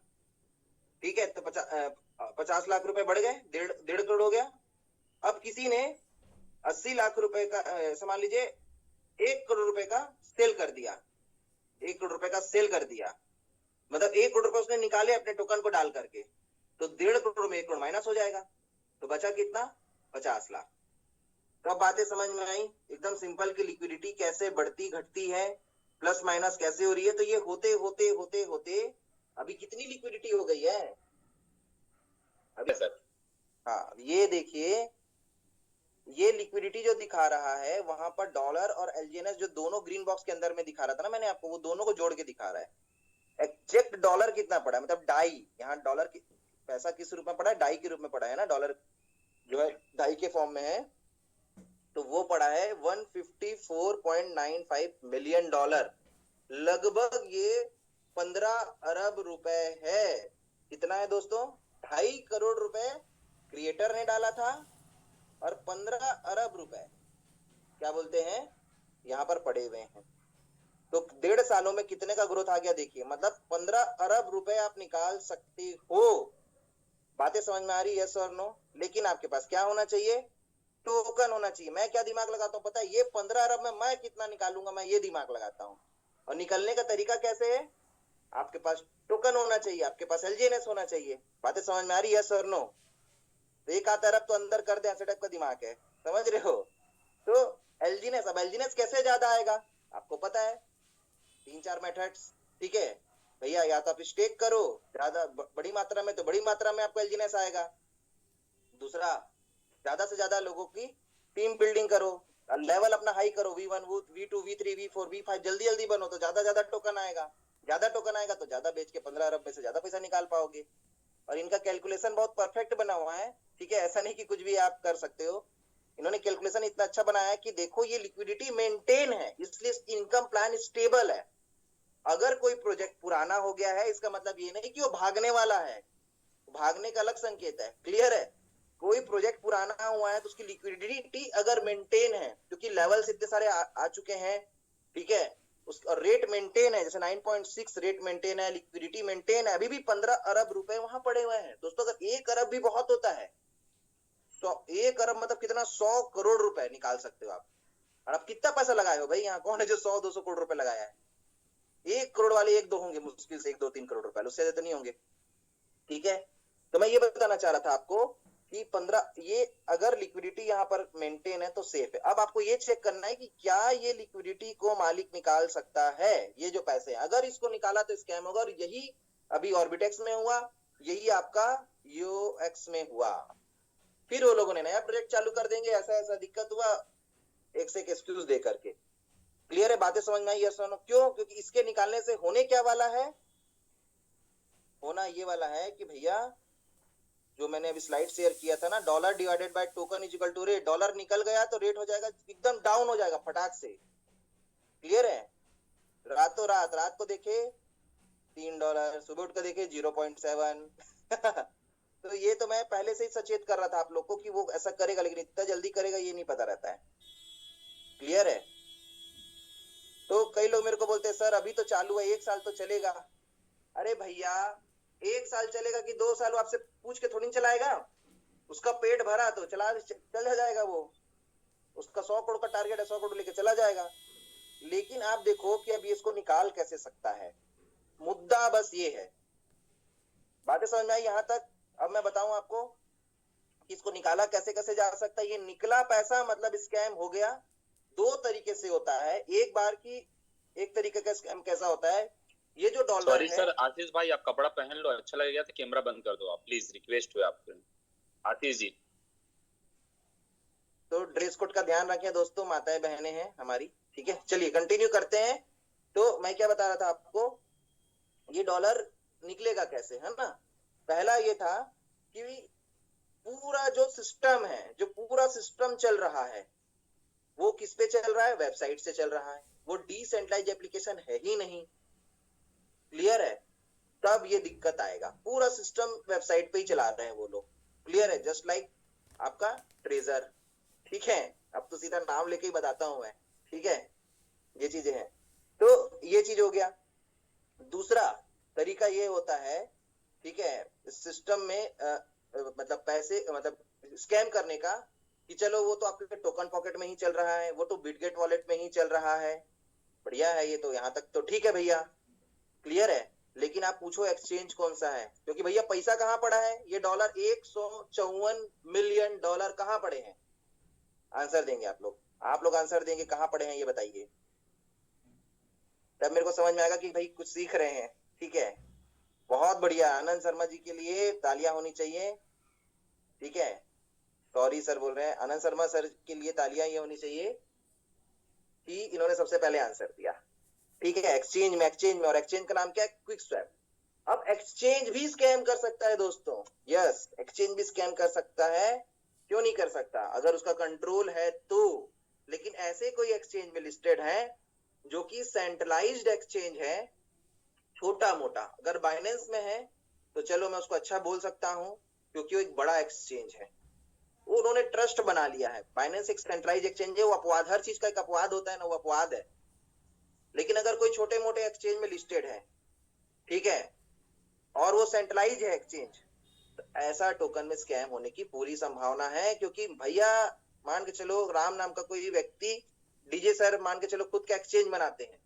ठीक है, तो 50 लाख रुपए बढ़ गए, 1.5 करोड़ हो गया। अब किसी ने 80 लाख रुपए का मान लीजिए 1 करोड़ रुपए का सेल कर दिया, 1 करोड़ रुपए का सेल कर दिया, मतलब 1 करोड़ रुपए उसने निकाले अपने टोकन को डाल करके, तो 1.5 करोड़ में 1 करोड़ माइनस हो जाएगा, तो बचा कितना, 50 लाख। तो अब बातें समझ में आई एकदम सिंपल कि लिक्विडिटी कैसे बढ़ती घटती है, प्लस माइनस कैसे हो रही है। तो ये होते होते होते होते अभी कितनी लिक्विडिटी हो गई है अभी सर, हाँ ये देखिए, ये लिक्विडिटी जो दिखा रहा है वहां पर डॉलर और एलजीएनएस जो दोनों ग्रीन बॉक्स के अंदर में दिखा रहा था ना मैंने आपको, वो दोनों को जोड़ के दिखा रहा है। एग्जैक्ट डॉलर कितना पड़ा है, मतलब डाई, यहाँ डॉलर की पैसा किस रूप में पड़ा है, डाई के रूप में पड़ा है ना, डॉलर जो है डाई के फॉर्म में है, तो वो पड़ा है 154.95 मिलियन डॉलर, लगभग ये 15 अरब रुपए है। कितना है दोस्तों, 2.5 करोड़ रुपए क्रिएटर ने डाला था और 15 अरब रुपए क्या बोलते हैं यहाँ पर पड़े हुए हैं। तो 1.5 सालों में कितने का ग्रोथ आ गया देखिए, मतलब 15 अरब रुपए आप निकाल सकते हो। बातें समझ में आ रही है, यस और नो? लेकिन आपके पास क्या होना चाहिए, टोकन होना चाहिए। मैं क्या दिमाग लगाता हूँ पता है, ये 15 अरब में मैं कितना निकालूंगा, मैं ये दिमाग लगाता हूँ। और निकलने का तरीका कैसे है, आपके पास टोकन होना चाहिए, आपके पास एलजीएनएस होना चाहिए। बातें समझ में आ रही है, यस और नो? तो 1 अरब तो अंदर कर दे, ऐसे टाइप का दिमाग है, समझ रहे हो? तो एलजीएनएस, अब एलजीएनएस कैसे ज्यादा आएगा आपको पता है, 3-4 मेथड्स, ठीक है भैया। या तो आप स्टेक करो ज्यादा बड़ी मात्रा में, तो बड़ी मात्रा में आपको एलजीएनएस आएगा। दूसरा, ज्यादा से ज्यादा लोगों की टीम बिल्डिंग करो, लेवल अपना हाई करो, V1 V2 V3 V4 V5, जल्दी जल्दी बनो, तो ज्यादा ज्यादा टोकन आएगा, ज्यादा टोकन आएगा तो ज्यादा बेच के 15 अरब में से ज्यादा पैसा निकाल पाओगे। और इनका कैलकुलेशन बहुत परफेक्ट बना हुआ है, ठीक है, ऐसा नहीं कि कुछ भी आप कर सकते हो। इन्होंने कैलकुलेशन इतना अच्छा बनाया है कि देखो ये लिक्विडिटी मेंटेन है, इसलिए इनकम प्लान स्टेबल है। अगर कोई प्रोजेक्ट पुराना हो गया है इसका मतलब ये नहीं कि वो भागने वाला है, भागने का अलग संकेत है, क्लियर है? कोई प्रोजेक्ट पुराना हुआ है तो उसकी लिक्विडिटी अगर मेंटेन है, क्योंकि लेवल्स इतने सारे आ चुके हैं, ठीक है, उसका रेट मेंटेन है, जैसे 9.6 रेट मेंटेन है, लिक्विडिटी मेंटेन है, अभी भी 15 अरब रुपए वहां पड़े हुए हैं दोस्तों। अगर 1 अरब भी बहुत होता है तो 1 अरब मतलब कितना, 100 करोड़ रुपए निकाल सकते हो आप। और आप कितना पैसा लगाए हो भाई, यहाँ कौन है जो 100-200 करोड़ रुपए लगाया है? 1 करोड़ वाले 1-2 होंगे मुश्किल से, 1-2-3 करोड़ रुपए, उससे ज्यादा नहीं होंगे, ठीक है। तो मैं ये बताना चाह रहा था आपको कि 15, ये अगर लिक्विडिटी यहाँ पर मेंटेन है तो सेफ है। अब आपको ये चेक करना है कि क्या ये लिक्विडिटी को मालिक निकाल सकता है, ये जो पैसे हैं, अगर इसको निकाला तो स्कैम होगा। और यही अभी ऑर्बिटेक्स में हुआ, यही आपका यूएक्स में हुआ। फिर वो लोगों ने नया प्रोजेक्ट चालू कर देंगे, ऐसा ऐसा दिक्कत हुआ, एक से एक एक्सक्यूज दे करके। क्लियर है, बातें समझ में आई, यस और नो? क्यों? क्योंकि इसके निकालने से होने क्या वाला है, होना ये वाला है कि भैया जो मैंने अभी स्लाइड शेयर किया था ना, dollar divided by token is equal to rate, dollar निकल गया तो रेट हो जाएगा एकदम डाउन हो जाएगा फटाक से। क्लियर है? रातों रात, रात को देखे $3, सुबह उठ कर देखे 0.7 तो ये तो मैं पहले से ही सचेत कर रहा था आप लोग को कि वो ऐसा करेगा, लेकिन इतना जल्दी करेगा ये नहीं पता रहता है। क्लियर है? तो कई लोग मेरे को बोलते हैं सर अभी तो चालू है, 1 साल तो चलेगा। अरे भैया 1 साल चलेगा कि 2 साल, वो आपसे पूछ के थोड़ी चलाएगा। उसका पेट भरा तो चल जाएगा, वो उसका 100 करोड़ का टारगेट है, 100 करोड़ लेके चला जाएगा। लेकिन आप देखो कि अब इसको निकाल कैसे सकता है, मुद्दा बस ये है। बातें समझ में आई यहाँ तक? अब मैं बताऊं आपको कि इसको निकाला कैसे कैसे जा सकता है। ये निकला पैसा मतलब स्कैम हो गया। 2 तरीके से होता है। एक बार की एक तरीके का स्कैम कैसा होता है, ये जो डॉलर सॉरी है। सर, आशीष भाई आप कपड़ा पहन लो, अच्छा लगेगा तो कैमरा बंद कर दो आप प्लीज, रिक्वेस्ट है आपसे आशीष जी। तो ड्रेस कोड का ध्यान रखें दोस्तों, माताएं बहनें हैं हमारी, ठीक है। चलिए कंटिन्यू करते हैं। तो मैं क्या बता रहा था आपको, ये डॉलर निकलेगा कैसे, है ना। पहला ये था कि पूरा जो सिस्टम है, जो पूरा सिस्टम चल रहा है, वो किस पे चल रहा है, वेबसाइट से चल रहा है। वो डिसेंट्रलाइज एप्लीकेशन है ही नहीं। क्लियर है? तब ये दिक्कत आएगा। पूरा सिस्टम वेबसाइट पे ही चला रहे हैं वो लोग। क्लियर है? जस्ट लाइक आपका ट्रेजर, ठीक है। अब तो सीधा नाम लेके ही बताता हूं मैं, ठीक है। ये चीजें हैं। तो ये चीज हो गया। दूसरा तरीका ये होता है, ठीक है, सिस्टम में मतलब पैसे, मतलब स्कैम करने का, कि चलो वो तो आपके टोकन पॉकेट में ही चल रहा है, वो तो बिटगेट वॉलेट में ही चल रहा है, बढ़िया है, ये तो यहाँ तक तो ठीक है भैया, क्लियर है। लेकिन आप पूछो एक्सचेंज कौन सा है, क्योंकि भैया पैसा कहाँ पड़ा है, ये डॉलर 154 मिलियन डॉलर कहाँ पड़े हैं? आंसर देंगे आप लोग आंसर देंगे कहाँ पड़े हैं, ये बताइए। तब मेरे को समझ में आएगा कि भाई कुछ सीख रहे हैं, ठीक है। बहुत बढ़िया, आनंद शर्मा जी के लिए तालियां होनी चाहिए, ठीक है। सॉरी सर बोल रहे हैं, आनंद शर्मा सर के लिए तालियां ये होनी चाहिए कि इन्होंने सबसे पहले आंसर दिया, ठीक है। एक्सचेंज में और एक्सचेंज का नाम क्या है, क्विक स्वैप। अब एक्सचेंज भी स्कैम कर सकता है दोस्तों, यस, एक्सचेंज भी स्कैम कर सकता है। क्यों नहीं कर सकता, अगर उसका कंट्रोल है तो। लेकिन ऐसे कोई एक्सचेंज में लिस्टेड है जो कि सेंट्रलाइज्ड एक्सचेंज है, छोटा मोटा। अगर बाइनेंस में है तो चलो मैं उसको अच्छा बोल सकता हूं, क्योंकि वो एक बड़ा एक्सचेंज है, वो उन्होंने ट्रस्ट बना लिया है। बाइनेंस एक सेंट्रलाइज एक्सचेंज है, वो अपवाद, हर चीज का एक अपवाद होता है ना, वो अपवाद है। लेकिन अगर कोई छोटे मोटे एक्सचेंज में लिस्टेड है, ठीक है, और वो सेंट्रलाइज है एक्सचेंज, तो ऐसा टोकन में स्कैम होने की पूरी संभावना है। क्योंकि भैया मान के चलो राम नाम का कोई व्यक्ति, डीजे सर मान के चलो खुद का एक्सचेंज बनाते हैं,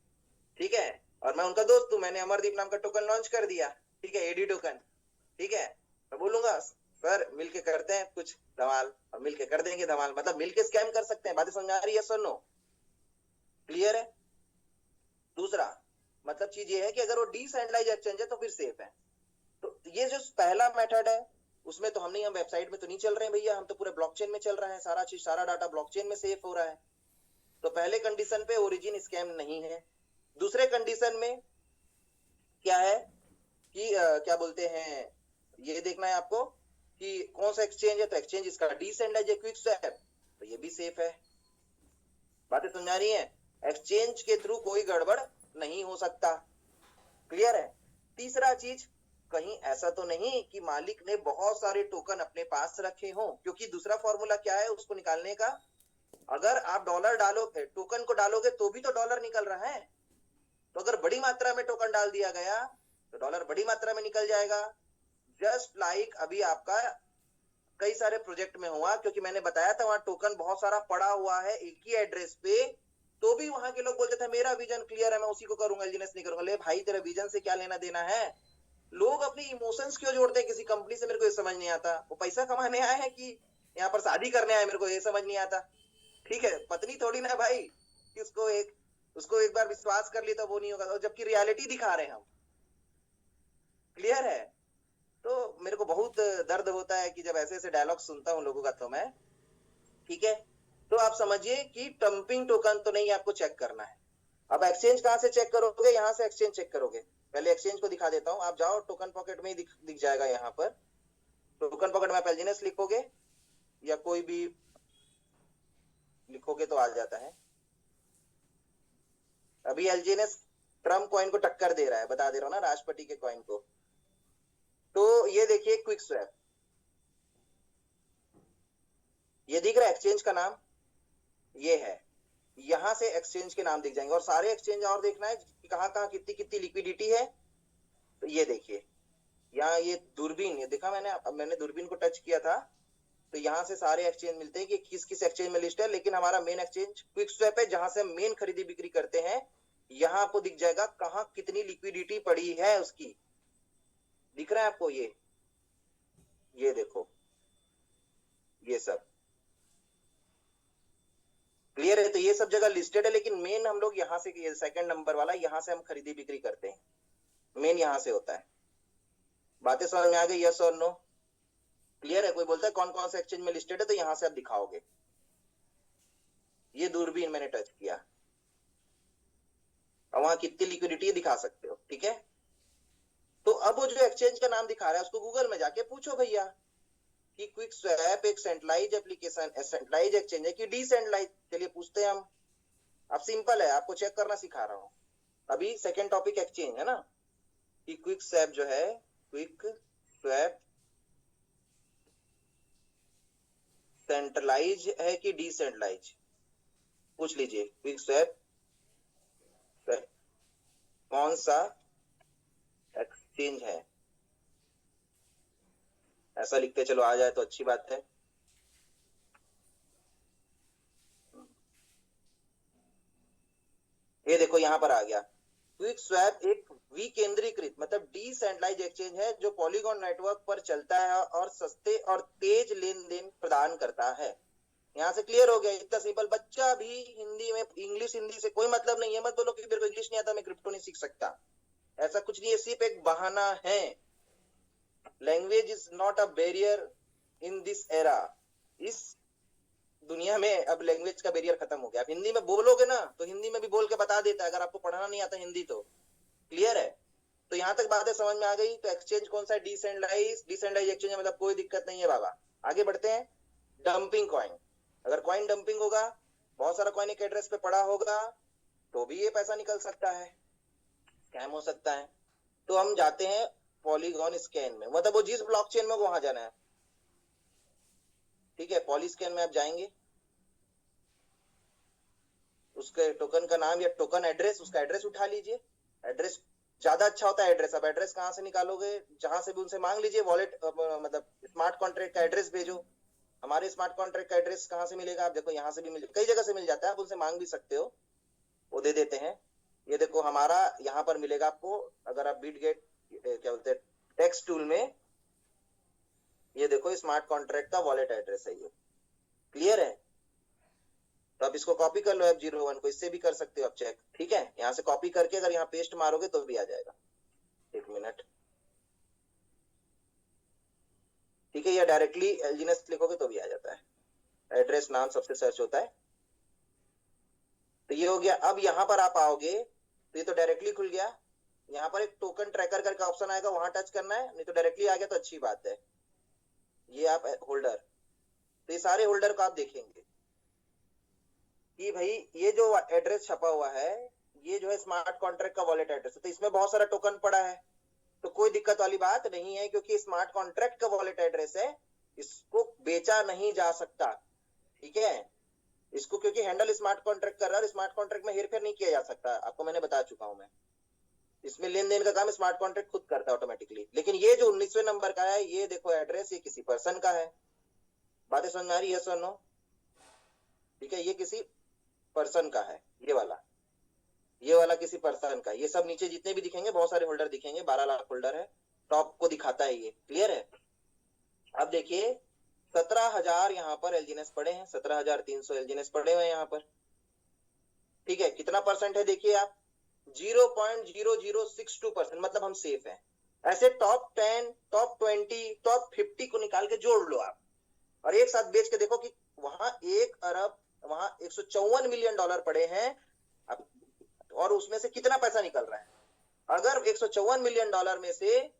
ठीक है, और मैं उनका दोस्त हूं, मैंने अमरदीप नाम का टोकन लॉन्च कर दिया, ठीक है, एडी टोकन, ठीक है। मैं बोलूंगा सर मिलके करते हैं कुछ धमाल, और मिलके कर देंगे धमाल, मतलब मिलके स्कैम कर सकते हैं। बातें समझ आ रही है, सुनो, क्लियर है? दूसरा मतलब चीज ये है कि अगर वो डिसेंट्रलाइज एक्सचेंज है तो फिर सेफ है। तो ये जो पहला मेथड है, उसमें तो हम वेबसाइट में तो नहीं चल रहे हैं भैया, हम तो पूरे ब्लॉकचेन में चल रहा है, सारा चीज, सारा डाटा ब्लॉकचेन में सेफ हो रहा है। तो पहले कंडीशन पे ओरिजिन स्कैम नहीं है। दूसरे कंडीशन में क्या है कि क्या बोलते हैं, ये देखना है आपको कि कौन सा एक्सचेंज है। तो एक्सचेंज इसका डिसेंट्रलाइज्ड है, क्विक स्वैप, तो ये भी सेफ है। बातें समझा रही है? एक्सचेंज के थ्रू कोई गड़बड़ नहीं हो सकता। क्लियर है? तीसरा चीज, कहीं ऐसा तो नहीं कि मालिक ने बहुत सारे टोकन अपने पास रखे हो, क्योंकि दूसरा फॉर्मूला क्या है उसको निकालने का, अगर आप डॉलर डालोगे, टोकन को डालोगे तो भी तो डॉलर निकल रहा है। तो अगर बड़ी मात्रा में टोकन डाल दिया गया तो डॉलर बड़ी मात्रा में निकल जाएगा। जस्ट लाइक अभी आपका कई सारे प्रोजेक्ट में हुआ, क्योंकि मैंने बताया था वहां टोकन बहुत सारा पड़ा हुआ है एक ही एड्रेस पे, तो भी वहां के लोग बोलते थे मेरा विजन क्लियर है, मैं उसी को करूंगा, एलजीएनएस नहीं करूंगा। ले भाई तेरा विजन से क्या लेना देना है? लोग अपनी इमोशंस क्यों जोड़ते हैं किसी कंपनी से, मेरे को ये समझ नहीं आता। वो पैसा कमाने आए हैं कि यहाँ पर शादी करने आए, मेरे को ये समझ नहीं आता। ठीक है, पत्नी थोड़ी ना भाई कि उसको एक बार विश्वास कर ली तो वो नहीं होगा, जबकि रियलिटी दिखा रहे हैं हम। क्लियर है? तो मेरे को बहुत दर्द होता है कि जब ऐसे ऐसे डायलॉग सुनता हूँ लोगों का, तो मैं, ठीक है। तो आप समझिए कि डंपिंग टोकन तो नहीं आपको चेक करना है। अब एक्सचेंज कहां से चेक करोगे? यहां से एक्सचेंज चेक करोगे। पहले एक्सचेंज को दिखा देता हूं, आप जाओ टोकन पॉकेट में ही दिख जाएगा। यहाँ पर टोकन पॉकेट में आप एलजीएनएस लिखोगे या कोई भी लिखोगे तो आ जाता है। अभी एलजीएनएस ट्रम्प कॉइन को टक्कर दे रहा है, बता दे रहा हूं ना, राष्ट्रपति के कॉइन को। तो ये देखिए क्विक स्वैप, ये दिख रहा है एक्सचेंज का नाम, ये है। यहां से एक्सचेंज के नाम दिख जाएंगे, और सारे एक्सचेंज और देखना है कि कहां कहां कितनी कितनी लिक्विडिटी है। तो ये देखिए, यहाँ ये दूरबीन, ये देखा मैंने, अब मैंने दूरबीन को टच किया था तो यहाँ से सारे एक्सचेंज मिलते हैं कि किस किस एक्सचेंज में लिस्ट है, लेकिन हमारा मेन एक्सचेंज क्विक स्वैप है जहां से हम मेन खरीदी बिक्री करते हैं। यहाँ आपको दिख जाएगा कहाँ कितनी लिक्विडिटी पड़ी है उसकी, दिख रहा है आपको ये देखो, ये सब क्लियर है। तो ये सब जगह लिस्टेड है, लेकिन मेन हम लोग यहाँ से, ये सेकंड नंबर वाला, यहाँ से हम खरीदी बिक्री करते हैं, मेन यहाँ से होता है। बातें समझ में आ गई, यस और नो? क्लियर है? कोई बोलता है कौन कौन से एक्सचेंज में लिस्टेड है, तो यहाँ से आप दिखाओगे। ये दूरबीन मैंने टच किया और वहां कितनी लिक्विडिटी दिखा सकते हो, ठीक है। तो अब वो जो एक्सचेंज का नाम दिखा रहा है उसको गूगल में जाके पूछो भैया कि क्विक स्वैप एक सेंट्रलाइज एप्लीकेशन, सेंट्रलाइज एक्सचेंज है कि डिसेंट्रलाइज। चलिए पूछते हैं हम। अब सिंपल है, आपको चेक करना सिखा रहा हूँ। अभी सेकंड टॉपिक एक्सचेंज है ना, कि क्विक स्वैप जो है, क्विक स्वैप सेंट्रलाइज है कि डिसेंट्रलाइज, पूछ लीजिए। क्विक स्वैप कौन सा एक्सचेंज है, ऐसा लिखते चलो, आ जाए तो अच्छी बात है। ये देखो यहाँ पर आ गया, क्विक स्वैप एक विकेंद्रीकृत मतलब डिसेंट्रलाइज एक्सचेंज है जो पॉलीगॉन नेटवर्क पर चलता है और सस्ते और तेज लेन देन प्रदान करता है। यहाँ से क्लियर हो गया, इतना सिंपल। बच्चा भी हिंदी में, इंग्लिश हिंदी से कोई मतलब नहीं है, मत बोलो कि मेरे को इंग्लिश नहीं आता मैं क्रिप्टो नहीं सीख सकता, ऐसा कुछ नहीं है, सिर्फ एक बहाना है। Language is not a barrier in this era. इस दुनिया में अब लैंग्वेज का बैरियर खत्म हो गया। आप हिंदी में बोलोगे ना तो हिंदी में भी बोल के बता देता है, अगर आपको पढ़ना नहीं आता हिंदी तो। क्लियर है? तो यहाँ तक बातें समझ में आ गई। तो एक्सचेंज कौन सा है? डिसेंट्रलाइज एक्सचेंज है, मतलब कोई दिक्कत नहीं है बाबा। आगे बढ़ते हैं। डंपिंग कॉइन, अगर कॉइन डंपिंग होगा, बहुत सारा कॉइन एक एड्रेस पे पड़ा होगा, तो भी ये पैसा निकल सकता है, स्कैम हो सकता है। तो हम जाते हैं पॉलीगॉन स्कैन में, मतलब वो जिस ब्लॉकचेन में वहां जाना है, ठीक है। पॉली स्कैन में आप जाएंगे, उसके टोकन का नाम या टोकन एड्रेस, उसका एड्रेस उठा लीजिए। एड्रेस ज्यादा अच्छा होता है एड्रेस। अब एड्रेस कहाँ से निकालोगे? जहां से भी उनसे मांग लीजिए, वॉलेट मतलब स्मार्ट कॉन्ट्रैक्ट का एड्रेस भेजो। हमारे स्मार्ट कॉन्ट्रैक्ट का एड्रेस कहाँ से मिलेगा? आप देखो यहाँ से भी मिल, कई जगह से मिल जाता है, आप उनसे मांग भी सकते हो, वो दे देते हैं। ये देखो हमारा यहाँ पर मिलेगा आपको, अगर आप बिटगेट क्या बोलते हैं टेक्स्ट टूल में, ये देखो स्मार्ट कॉन्ट्रैक्ट का वॉलेट एड्रेस है ये। क्लियर है? तो आप इसको कॉपी कर लो F01 को, इससे भी कर सकते हो आप चेक, ठीक है। यहाँ से कॉपी करके अगर यहाँ पेस्ट मारोगे तो भी आ जाएगा। एक मिनट, ठीक है, या डायरेक्टली एलजीनेस लिखोगे तो भी आ जाता है। एड्रेस नाम सबसे सर्च होता है। तो ये हो गया। अब यहाँ पर आप आओगे तो ये तो डायरेक्टली खुल गया। यहाँ पर एक टोकन ट्रैकर करके ऑप्शन आएगा, वहां टच करना है, नहीं तो डायरेक्टली आ गया तो अच्छी बात है। ये आप होल्डर, तो ये सारे होल्डर को आप देखेंगे कि भाई ये जो एड्रेस छपा हुआ है ये जो है स्मार्ट कॉन्ट्रैक्ट का वॉलेट एड्रेस है, तो इसमें बहुत सारा टोकन पड़ा है, तो कोई दिक्कत वाली बात नहीं है, क्योंकि स्मार्ट कॉन्ट्रैक्ट का वॉलेट एड्रेस है, इसको बेचा नहीं जा सकता, ठीक है। इसको क्योंकि हैंडल स्मार्ट कॉन्ट्रैक्ट कर रहा है, स्मार्ट कॉन्ट्रैक्ट में हेरफेर नहीं किया जा सकता, आपको मैंने बता चुका हूं मैं। इसमें लेन देन का काम स्मार्ट कॉन्ट्रैक्ट खुद करता है ऑटोमेटिकली। लेकिन ये जो 19वें नंबर का है, ये देखो एड्रेस, ये किसी पर्सन का है। बातें समझ में आ रही है? यस और नो? ठीक है, ये किसी पर्सन का है, ये वाला किसी पर्सन का। ये सब नीचे जितने भी दिखेंगे, बहुत सारे होल्डर दिखेंगे, 12 लाख होल्डर है, टॉप को दिखाता है ये। क्लियर है? अब देखिए 17,000 यहाँ पर एलजीनेस पड़े हैं, 17,300 एलजीनेस पड़े हुए हैं यहाँ पर, ठीक है। कितना परसेंट है देखिए आप, 0.0062%, मतलब हम सेफ हैं। ऐसे टॉप 10, टॉप 20, टॉप 50 को निकाल के जोड़ लो आप, और एक साथ बेच के देखो कि वहां 1 अरब, वहां 154 मिलियन डॉलर पड़े हैं। अब और उसमें से कितना पैसा निकल रहा है? अगर 154 मिलियन डॉलर में से,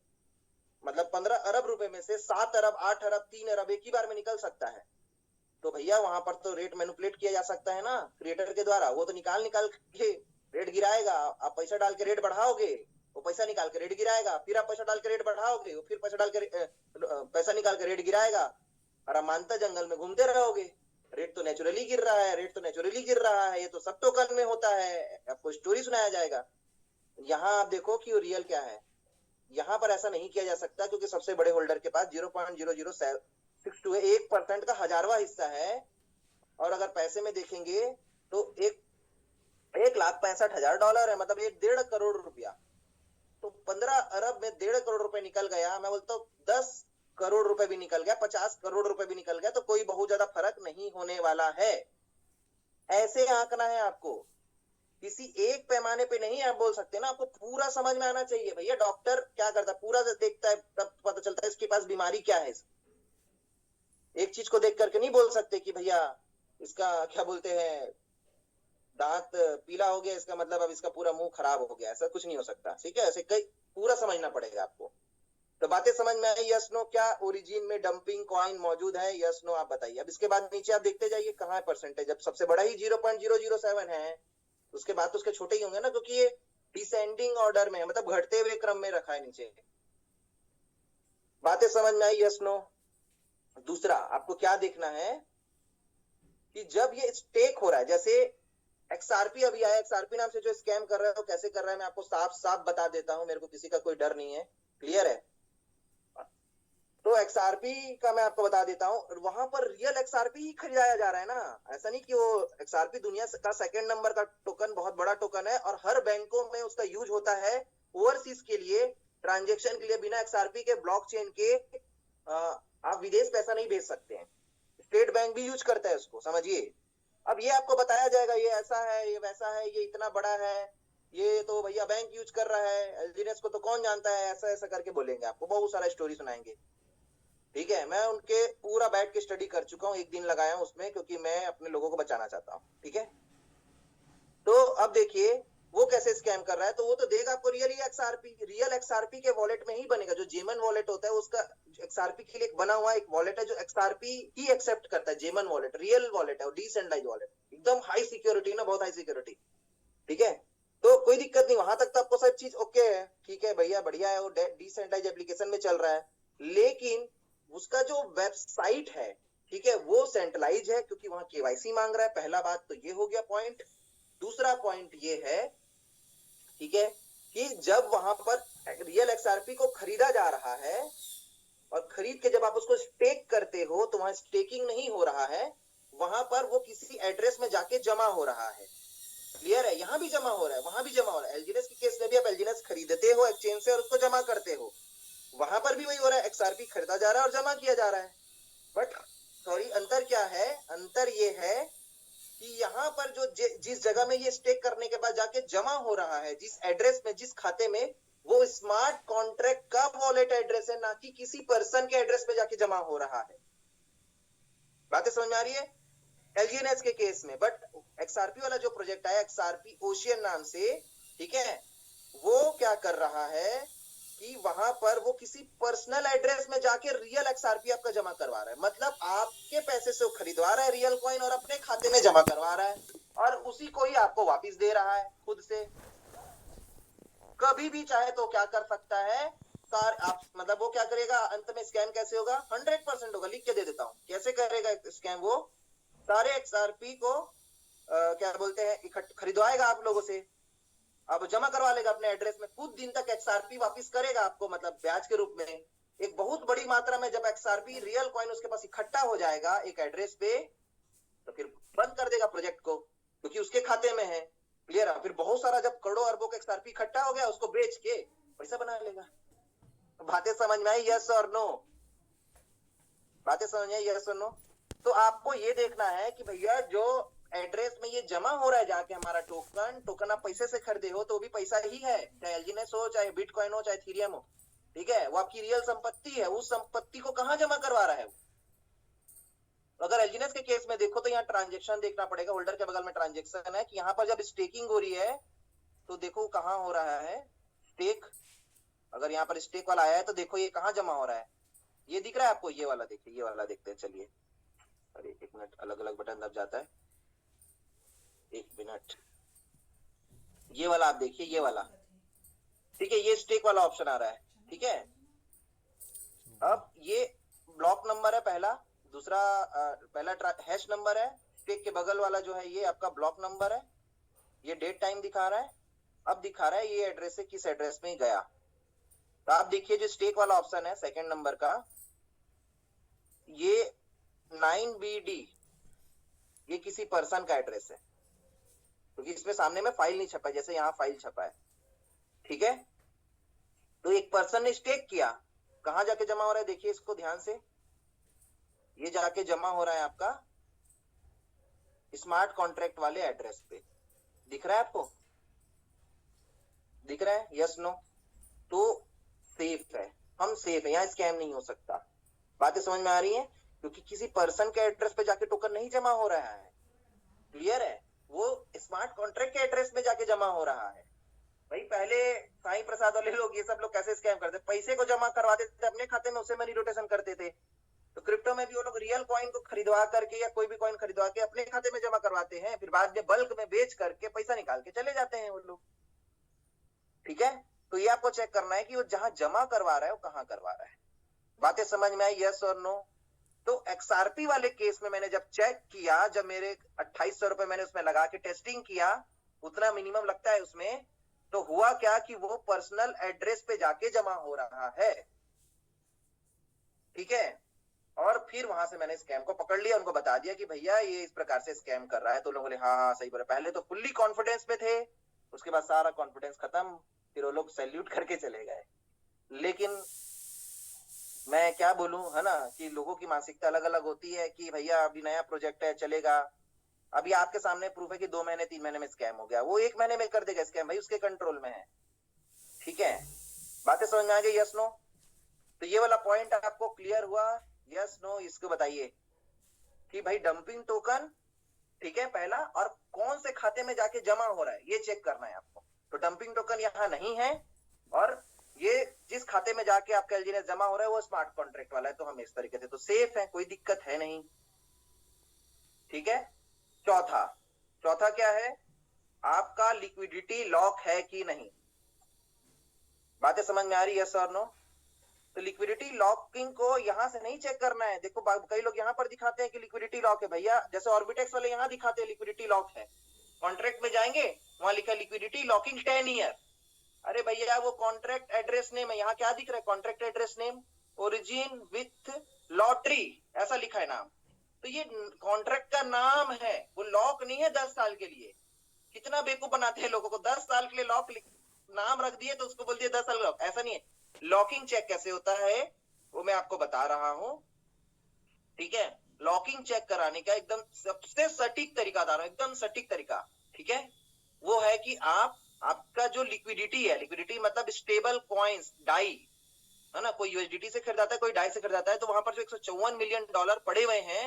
मतलब 15 अरब रुपए में से 7 अरब, 8 अरब, 3 अरब एक ही बार में निकल सकता है, तो भैया वहां पर तो रेट मैनिपुलेट किया जा सकता है ना क्रिएटर के द्वारा। वो तो निकाल के रेट गिराएगा, आप पैसा डाल के रेट बढ़ाओगे, वो पैसा निकाल के रेट गिराएगा, फिर आप पैसा डाल के रेट बढ़ाओगे, वो फिर पैसा डाल के पैसा निकाल के रेट गिराएगा, और अमानता जंगल में घूमते रहोगे। रेट तो नेचुरली गिर रहा है, रेट तो नेचुरली गिर रहा है, ये तो सब टोकन में होता है, आपको स्टोरी सुनाया जाएगा। यहाँ आप देखो कि रियल क्या है, यहाँ पर ऐसा नहीं किया जा सकता क्योंकि सबसे बड़े होल्डर के पास 0.0062 है, 1% का 1000वां हिस्सा है। और अगर पैसे में देखेंगे तो 1,65,000 है, मतलब 1.5 करोड़ रुपया। तो 15 अरब में 1.5 करोड़ रुपए निकल गया। मैं बोलता हूँ 10 करोड़ रुपए भी निकल गया, 50 करोड़ रुपए भी निकल गया, तो कोई बहुत ज्यादा फर्क नहीं होने वाला है। ऐसे आंकना है आपको, किसी एक पैमाने पे नहीं आप बोल सकते ना, आपको पूरा समझ में आना चाहिए। भैया डॉक्टर क्या करता है, पूरा देखता है, तब पता चलता है इसके पास बीमारी क्या है। एक चीज को देख करके नहीं बोल सकते कि भैया इसका क्या बोलते हैं, दांत पीला हो गया, इसका मतलब अब इसका पूरा मुंह खराब हो गया। ऐसा कुछ नहीं हो सकता, ठीक है। ऐसे कई पूरा समझना पड़ेगा आपको। तो बातें समझ में आई? Yes no? क्या ओरिजिन में डंपिंग कॉइन मौजूद है? यस नो आप बताइए। अब इसके बाद नीचे आप देखते जाइए कहाँ है परसेंटेज। अब सबसे बड़ा ही 0.007 है, उसके बाद तो उसके छोटे ही होंगे ना, क्योंकि ये डिसेंडिंग ऑर्डर में है, मतलब घटते हुए क्रम में रखा है नीचे। बातें समझ में आई? Yes no? दूसरा आपको क्या देखना है कि जब ये स्टेक हो रहा है, जैसे XRP अभी आया, XRP नाम से जो स्कैम कर रहा है वो कैसे कर रहा है मैं आपको साफ साफ बता देता हूं, मेरे को किसी का कोई डर नहीं है, क्लियर है। तो XRP का मैं आपको बता देता हूं, वहां पर रियल XRP ही खरीदाया जा रहा है ना। ऐसा नहीं कि वो XRP दुनिया का सेकंड नंबर का टोकन, बहुत बड़ा टोकन है, और हर बैंकों में उसका यूज होता है ओवरसीज के लिए, ट्रांजेक्शन के लिए। बिना XRP के ब्लॉकचेन के आप विदेश पैसा नहीं भेज सकते हैं। स्टेट बैंक भी यूज करता है उसको, समझिए। अब ये आपको बताया जाएगा, ये ऐसा है, ये वैसा है, ये इतना बड़ा है, ये तो भैया बैंक यूज कर रहा है, एलजीएनएस को तो कौन जानता है, ऐसा ऐसा करके बोलेंगे आपको, बहुत सारा स्टोरी सुनाएंगे, ठीक है। मैं उनके पूरा बैठ के स्टडी कर चुका हूँ, एक दिन लगाया हूँ उसमें, क्योंकि मैं अपने लोगों को बचाना चाहता हूँ, ठीक है। तो अब देखिए वो कैसे स्कैम कर रहा है। तो वो तो देगा आपको रियल XRP के वॉलेट में ही बनेगा। जो जेमन वॉलेट होता है उसका XRP के लिए बना हुआ एक वॉलेट है, जो XRP ही एक्सेप्ट करता है। जेमन वॉलेट रियल वॉलेट है, डिसेंट्रलाइज्ड वॉलेट, एकदम हाई सिक्योरिटी ना, बहुत हाई सिक्योरिटी, ठीक है। तो कोई दिक्कत नहीं, वहां तक तो आपको सब चीज ओके है, ठीक है भैया, बढ़िया है, वो डिसेंट्रलाइज्ड एप्लीकेशन में चल रहा है। लेकिन उसका जो वेबसाइट है, ठीक है, वो सेंट्रलाइज है, क्योंकि वहां केवाईसी मांग रहा है। पहला बात तो ये हो गया पॉइंट। दूसरा पॉइंट ये है, ठीक है, कि जब वहां पर रियल XRP को खरीदा जा रहा है, और खरीद के जब आप उसको स्टेक करते हो, तो वहां स्टेकिंग नहीं हो रहा है, वहां पर वो किसी एड्रेस में जाके जमा हो रहा है, क्लियर है। यहाँ भी जमा हो रहा है, वहां भी जमा हो रहा है। एलजीएनएस के केस में भी आप एलजीएनएस खरीदते हो एक्सचेंज से और उसको जमा करते हो, वहां पर भी वही हो रहा है, XRP खरीदा जा रहा है और जमा किया जा रहा है। बट सॉरी, अंतर क्या है? अंतर ये है कि यहाँ पर जो जिस जगह में ये स्टेक करने के बाद जाके जमा हो रहा है, जिस एड्रेस में, जिस खाते में, वो स्मार्ट कॉन्ट्रैक्ट का वॉलेट एड्रेस है, ना कि किसी पर्सन के एड्रेस में जाके जमा हो रहा है। बातें समझ में आ रही है? एलजीएनएस के केस में। बट XRP वाला जो प्रोजेक्ट है, XRP ओशियन नाम से, ठीक है, वो क्या कर रहा है कि वहां पर वो किसी पर्सनल एड्रेस में जाके रियल XRP आपका जमा करवा रहा है। मतलब आपके पैसे से वो खरीदवा रहा है रियल कॉइन और अपने खाते में जमा करवा रहा है, और उसी को ही आपको वापस दे रहा है खुद से। कभी भी चाहे तो क्या कर सकता है, आप मतलब वो क्या करेगा, अंत में स्कैम कैसे होगा? 100% होगा, लिख के दे देता हूं कैसे करेगा स्कैम। वो सारे XRP को क्या बोलते हैं, खरीदवाएगा आप लोगों से, अब जमा करवा लेगा अपने एड्रेस में, कुछ दिन तक XRP वापस करेगा आपको, मतलब ब्याज के रूप में। एक बहुत बड़ी मात्रा में जब XRP रियल कॉइन उसके पास इकट्ठा हो जाएगा एक एड्रेस पे, तो फिर बंद कर देगा प्रोजेक्ट को, क्योंकि उसके खाते में है, क्लियर है। फिर बहुत सारा जब करोड़ों अरबों का XRP इकट्ठा हो गया, उसको बेच के पैसा बना लेगा। बातें समझ में आई? यस और नो? बातें समझ में आई? यस और नो? तो आपको ये देखना है कि भैया जो एड्रेस में ये जमा हो रहा है जाके हमारा टोकन आप पैसे से खरीदे हो तो भी पैसा ही है, चाहे एलजीएनएस हो, चाहे बिटकॉइन हो, चाहे इथेरियम हो, ठीक है, वो आपकी रियल संपत्ति है। उस संपत्ति को कहां जमा करवा रहा है वो? अगर एलजीएनएस के केस में देखो तो यहाँ ट्रांजेक्शन देखना पड़ेगा, होल्डर के बगल में ट्रांजेक्शन है कि यहाँ पर जब स्टेकिंग हो रही है तो देखो कहाँ हो रहा है स्टेक। अगर यहाँ पर स्टेक वाला आया है तो देखो ये कहाँ जमा हो रहा है, ये दिख रहा है आपको? ये वाला देखिए, ये वाला देखते हैं, चलिए। अरे एक मिनट, अलग अलग बटन दब जाता है, एक मिनट। ये वाला आप देखिए, ये वाला, ठीक है, ये स्टेक वाला ऑप्शन आ रहा है, ठीक है। अब ये ब्लॉक नंबर है पहला, दूसरा पहला हैश नंबर है, स्टेक के बगल वाला जो है ये आपका ब्लॉक नंबर है, ये डेट टाइम दिखा रहा है। अब दिखा रहा है ये एड्रेस से किस एड्रेस में गया, तो आप देखिए जो स्टेक वाला ऑप्शन है सेकंड नंबर का, ये 9BD, ये किसी पर्सन का एड्रेस है, क्योंकि इसमें सामने में फाइल नहीं छपा है, जैसे यहाँ फाइल छपा है, ठीक है। तो एक पर्सन ने स्टेक किया, कहां जाके जमा हो रहा है, देखिए इसको ध्यान से, ये जाके जमा हो रहा है आपका स्मार्ट कॉन्ट्रैक्ट वाले एड्रेस पे। दिख रहा है आपको, दिख रहा है, यस नो? तो सेफ है, हम सेफ है, यहाँ स्कैम नहीं हो सकता। बातें समझ में आ रही हैं? क्योंकि किसी पर्सन के एड्रेस पे जाके टोकन नहीं जमा हो रहा है, क्लियर है? वो स्मार्ट कॉन्ट्रैक्ट के एड्रेस में जाके जमा हो रहा है। भाई पहले साईं प्रसाद वाले लोग, ये सब लोग कैसे स्कैम करते, पैसे को जमा करवाते थे अपने खाते में, उसे मनी रोटेशन करते थे। तो क्रिप्टो में भी वो लोग रियल कॉइन को खरीदवा करके या कोई भी कॉइन खरीदवा के अपने खाते में जमा करवाते हैं, फिर बाद में बल्क में बेच करके पैसा निकाल के चले जाते हैं वो लोग, ठीक है। तो ये आपको चेक करना है कि वो जहां जमा करवा रहा है वो कहां करवा रहा है। बातें समझ में आई, यस और नो? तो XRP वाले केस में मैंने जब चेक किया, जब मेरे 2800 रुपए मैंने उसमें लगा के टेस्टिंग किया, उतना मिनिमम लगता है उसमें, तो हुआ क्या कि वो पर्सनल एड्रेस पे जाके जमा हो रहा है, ठीक है। और फिर वहां से मैंने स्कैम को पकड़ लिया, उनको बता दिया कि भैया ये इस प्रकार से स्कैम कर रहा है। तो लोगों ने हाँ हाँ सही बोला, पहले तो फुल्ली कॉन्फिडेंस में थे, उसके बाद सारा कॉन्फिडेंस खत्म, फिर वो लोग सैल्यूट करके चले गए। लेकिन मैं क्या बोलूं, है ना, कि लोगों की मानसिकता अलग अलग होती है कि भैया अभी नया प्रोजेक्ट है, चलेगा। अभी आपके सामने प्रूफ है कि 2 महीने 3 महीने में स्कैम हो गया, वो 1 महीने में कर देगा स्कैम, भाई उसके कंट्रोल में है, ठीक है। बातें समझ में आ गई, यस नो? तो ये वाला पॉइंट आपको क्लियर हुआ, यस नो? इसको बताइए कि भाई डंपिंग टोकन, ठीक है, पहला, और कौन से खाते में जाके जमा हो रहा है ये चेक करना है आपको। तो डंपिंग टोकन यहाँ नहीं है, और ये जिस खाते में जाके आपका एलजीएनएस जमा हो रहा है वो स्मार्ट कॉन्ट्रैक्ट वाला है, तो हम इस तरीके से तो सेफ है, कोई दिक्कत है नहीं, ठीक है। चौथा क्या है, आपका लिक्विडिटी लॉक है कि नहीं। बातें समझ में आ रही है, यस और नो? तो लिक्विडिटी लॉकिंग को यहां से नहीं चेक करना है। देखो कई लोग यहां पर दिखाते हैं कि लिक्विडिटी लॉक है, भैया जैसे ऑर्बिटेक्स वाले यहां दिखाते हैं लिक्विडिटी लॉक है, कॉन्ट्रैक्ट में जाएंगे वहां लिखा लिक्विडिटी लॉकिंग 10 ईयर। अरे भैया वो कॉन्ट्रैक्ट एड्रेस नेम है, यहाँ क्या दिख रहा है, contract address name origin with lottery, ऐसा लिखा है नाम। तो ये कॉन्ट्रैक्ट का नाम है, वो लॉक नहीं है 10 साल के लिए। कितना बेवकूफ बनाते हैं लोगों को, 10 साल के लिए लॉक नाम रख दिए तो उसको बोल दिए 10 साल लॉक, ऐसा नहीं है। लॉकिंग चेक कैसे होता है वो मैं आपको बता रहा हूं, ठीक है। लॉकिंग चेक कराने का एकदम सबसे सटीक तरीका बता रहा हूं, एकदम सटीक तरीका, ठीक है। वो है कि आपका जो लिक्विडिटी है, लिक्विडिटी मतलब स्टेबल कॉइन्स, डाई, है ना, कोई यूएसडीटी से खरीदाता है, कोई डाई से खरीदाता है, तो वहां पर जो $154 मिलियन पड़े हुए हैं,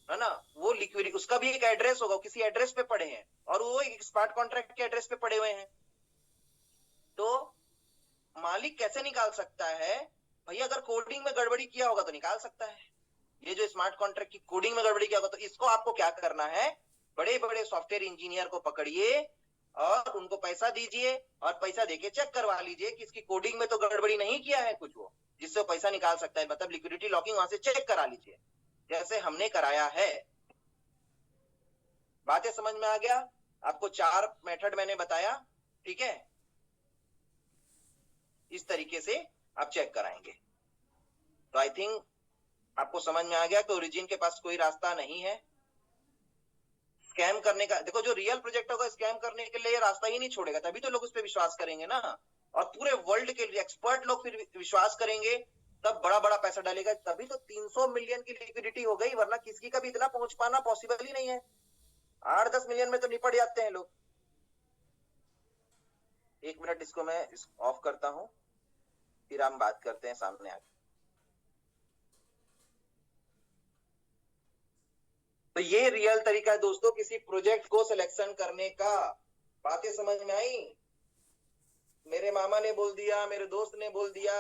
है ना, वो लिक्विडिटी, उसका भी एक एड्रेस होगा, किसी एड्रेस पे पड़े हैं, और वो एक स्मार्ट कॉन्ट्रैक्ट के एड्रेस पे पड़े हुए हैं। तो मालिक कैसे निकाल सकता है, भैया अगर कोडिंग में गड़बड़ी किया होगा तो निकाल सकता है। ये जो स्मार्ट कॉन्ट्रैक्ट की कोडिंग में गड़बड़ी किया होगा, तो इसको आपको क्या करना है, बड़े बड़े सॉफ्टवेयर इंजीनियर को पकड़िए और उनको पैसा दीजिए, और पैसा देके चेक करवा लीजिए कि इसकी कोडिंग में तो गड़बड़ी नहीं किया है कुछ, वो जिससे वो पैसा निकाल सकता है, मतलब लिक्विडिटी लॉकिंग वहां से चेक करा लीजिए, जैसे हमने कराया है। बातें समझ में आ गया? आपको 4 मेथड मैंने बताया, ठीक है। इस तरीके से आप चेक कराएंगे। तो आई थिंक आपको समझ में आ गया कि ओरिजिन के पास कोई रास्ता नहीं है स्कैम करने का। देखो जो रियल प्रोजेक्ट होगा स्कैम करने के लिए रास्ता ही नहीं छोड़ेगा, तभी तो लोग उस पर विश्वास करेंगे ना, और पूरे वर्ल्ड के एक्सपर्ट लोग फिर विश्वास करेंगे, तब बड़ा बड़ा पैसा डालेगा, तभी तो 300 मिलियन की लिक्विडिटी हो गई, वरना किसी का भी इतना पहुंच पाना पॉसिबल ही नहीं है। 8-10 मिलियन में तो निपट जाते हैं लोग। 1 मिनट इसको मैं ऑफ करता हूं, फिर हम बात करते हैं सामने आके। तो ये रियल तरीका है दोस्तों किसी प्रोजेक्ट को सिलेक्शन करने का। बातें समझ में आई? मेरे मामा ने बोल दिया, मेरे दोस्त ने बोल दिया,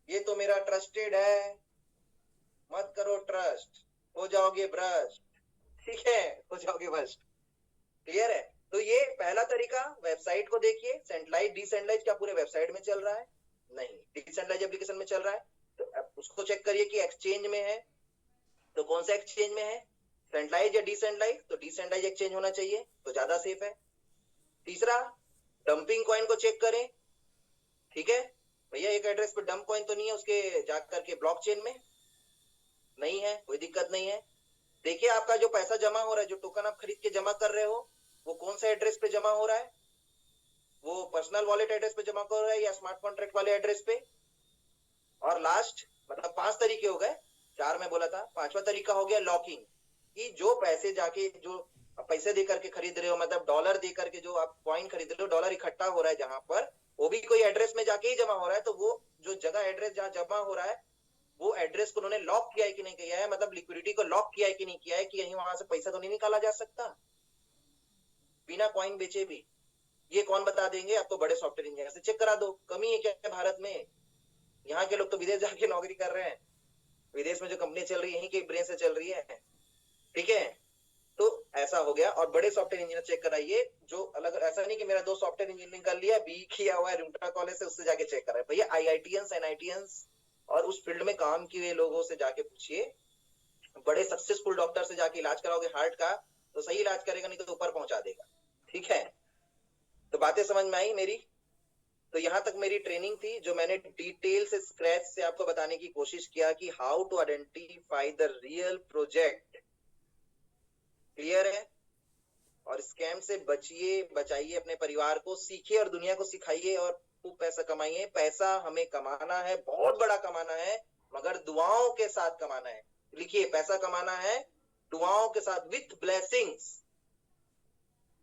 ये तो मेरा ट्रस्टेड है, मत करो ट्रस्ट, हो जाओगे भ्रष्ट, ठीक है, हो जाओगे भ्रष्ट, क्लियर है। तो ये पहला तरीका, वेबसाइट को देखिए, सेंट्रलाइज डिसेंट्रलाइज क्या पूरे वेबसाइट में चल रहा है, नहीं, डिसेंट्रलाइज एप्लीकेशन में चल रहा है, तो उसको चेक करिए कि एक्सचेंज में है, तो कौन सा एक्सचेंज में है, सेंट्रलाइज या डिसेंट्रलाइज, तो डिसेंट्रलाइज एक्सचेंज होना चाहिए, तो ज्यादा सेफ है। तीसरा, डंपिंग कॉइन को चेक करें, ठीक है, भैया एक एड्रेस पे डंप कॉइन तो नहीं है उसके जाकर के ब्लॉकचेन में? नहीं है, कोई दिक्कत नहीं है। देखिए आपका जो पैसा जमा हो रहा है, जो टोकन आप खरीद के जमा कर रहे हो, वो कौन सा एड्रेस पे जमा हो रहा है? वो पर्सनल वॉलेट एड्रेस पे जमा कर रहा है या स्मार्ट कॉन्ट्रैक्ट वाले एड्रेस पे? और लास्ट मतलब 5 तरीके हो गए, 4 में बोला था, 5वां तरीका हो गया लॉकिंग, कि जो पैसे जाके जो पैसे दे करके खरीद रहे हो, मतलब डॉलर दे करके जो आप कॉइन खरीद रहे हो, डॉलर इकट्ठा हो रहा है जहां पर, वो भी कोई एड्रेस में जाके ही जमा हो रहा है, तो वो जो जगह एड्रेस जहां जमा हो रहा है, वो एड्रेस को उन्होंने लॉक किया है कि नहीं किया है, मतलब लिक्विडिटी को लॉक किया है कि नहीं किया है, कि यहीं वहां से पैसा तो नहीं निकाला जा सकता बिना कॉइन बेचे भी? ये कौन बता देंगे आपको? बड़े सॉफ्टवेयर इंजीनियर से चेक करा दो। कमी है क्या भारत में? यहाँ के लोग तो विदेश जाके नौकरी कर रहे हैं, विदेश में जो कंपनी चल रही है यहीं के ब्रेन से चल रही है, ठीक है? तो ऐसा हो गया। और बड़े सॉफ्टवेयर इंजीनियर चेक कराइए, जो अलग, ऐसा नहीं कि मेरा 2 सॉफ्टवेयर इंजीनियरिंग कर लिया, बी किया हुआ है रूमटा कॉलेज से, उससे जाके चेक कराए। भैया आईआईटीएंस एनआईटीएंस और उस फील्ड में काम किए लोगों से जाके पूछिए, बड़े सक्सेसफुल डॉक्टर से जाके इलाज कराओगे हार्ट का, तो सही इलाज करेगा, नहीं तो ऊपर पहुंचा देगा, ठीक है? तो बातें समझ में आई मेरी? तो यहाँ तक मेरी ट्रेनिंग थी, जो मैंने डिटेल से स्क्रैच से आपको बताने की कोशिश किया कि how to identify the real project. Clear है? और स्कैम से बचिए, बचाइए अपने परिवार को, सीखिए और दुनिया को सिखाइए और खूब पैसा कमाइए। पैसा हमें कमाना है, बहुत बड़ा कमाना है, मगर दुआओं के साथ कमाना है। लिखिए, पैसा कमाना है दुआओं के साथ, विथ ब्लेसिंग्स।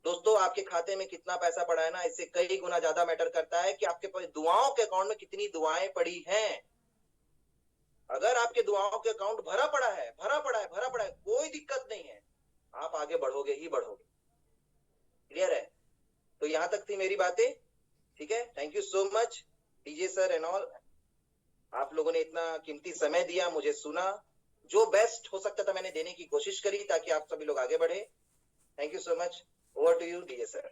दोस्तों, आपके खाते में कितना पैसा पड़ा है ना, इससे कई गुना ज्यादा मैटर करता है कि आपके पास दुआओं के अकाउंट में कितनी दुआएं पड़ी हैं। अगर आपके दुआओं के अकाउंट भरा पड़ा है, भरा पड़ा है, भरा पड़ा है, कोई दिक्कत नहीं है, आप आगे बढ़ोगे ही बढ़ोगे। क्लियर है? तो यहां तक थी मेरी बातें, ठीक है? Thank you so much DJ sir and all, आप लोगों ने इतना कीमती समय दिया, मुझे सुना, जो बेस्ट हो सकता था मैंने देने की कोशिश करी ताकि आप सभी लोग आगे बढ़े। Thank you so much. Over to you DJ sir.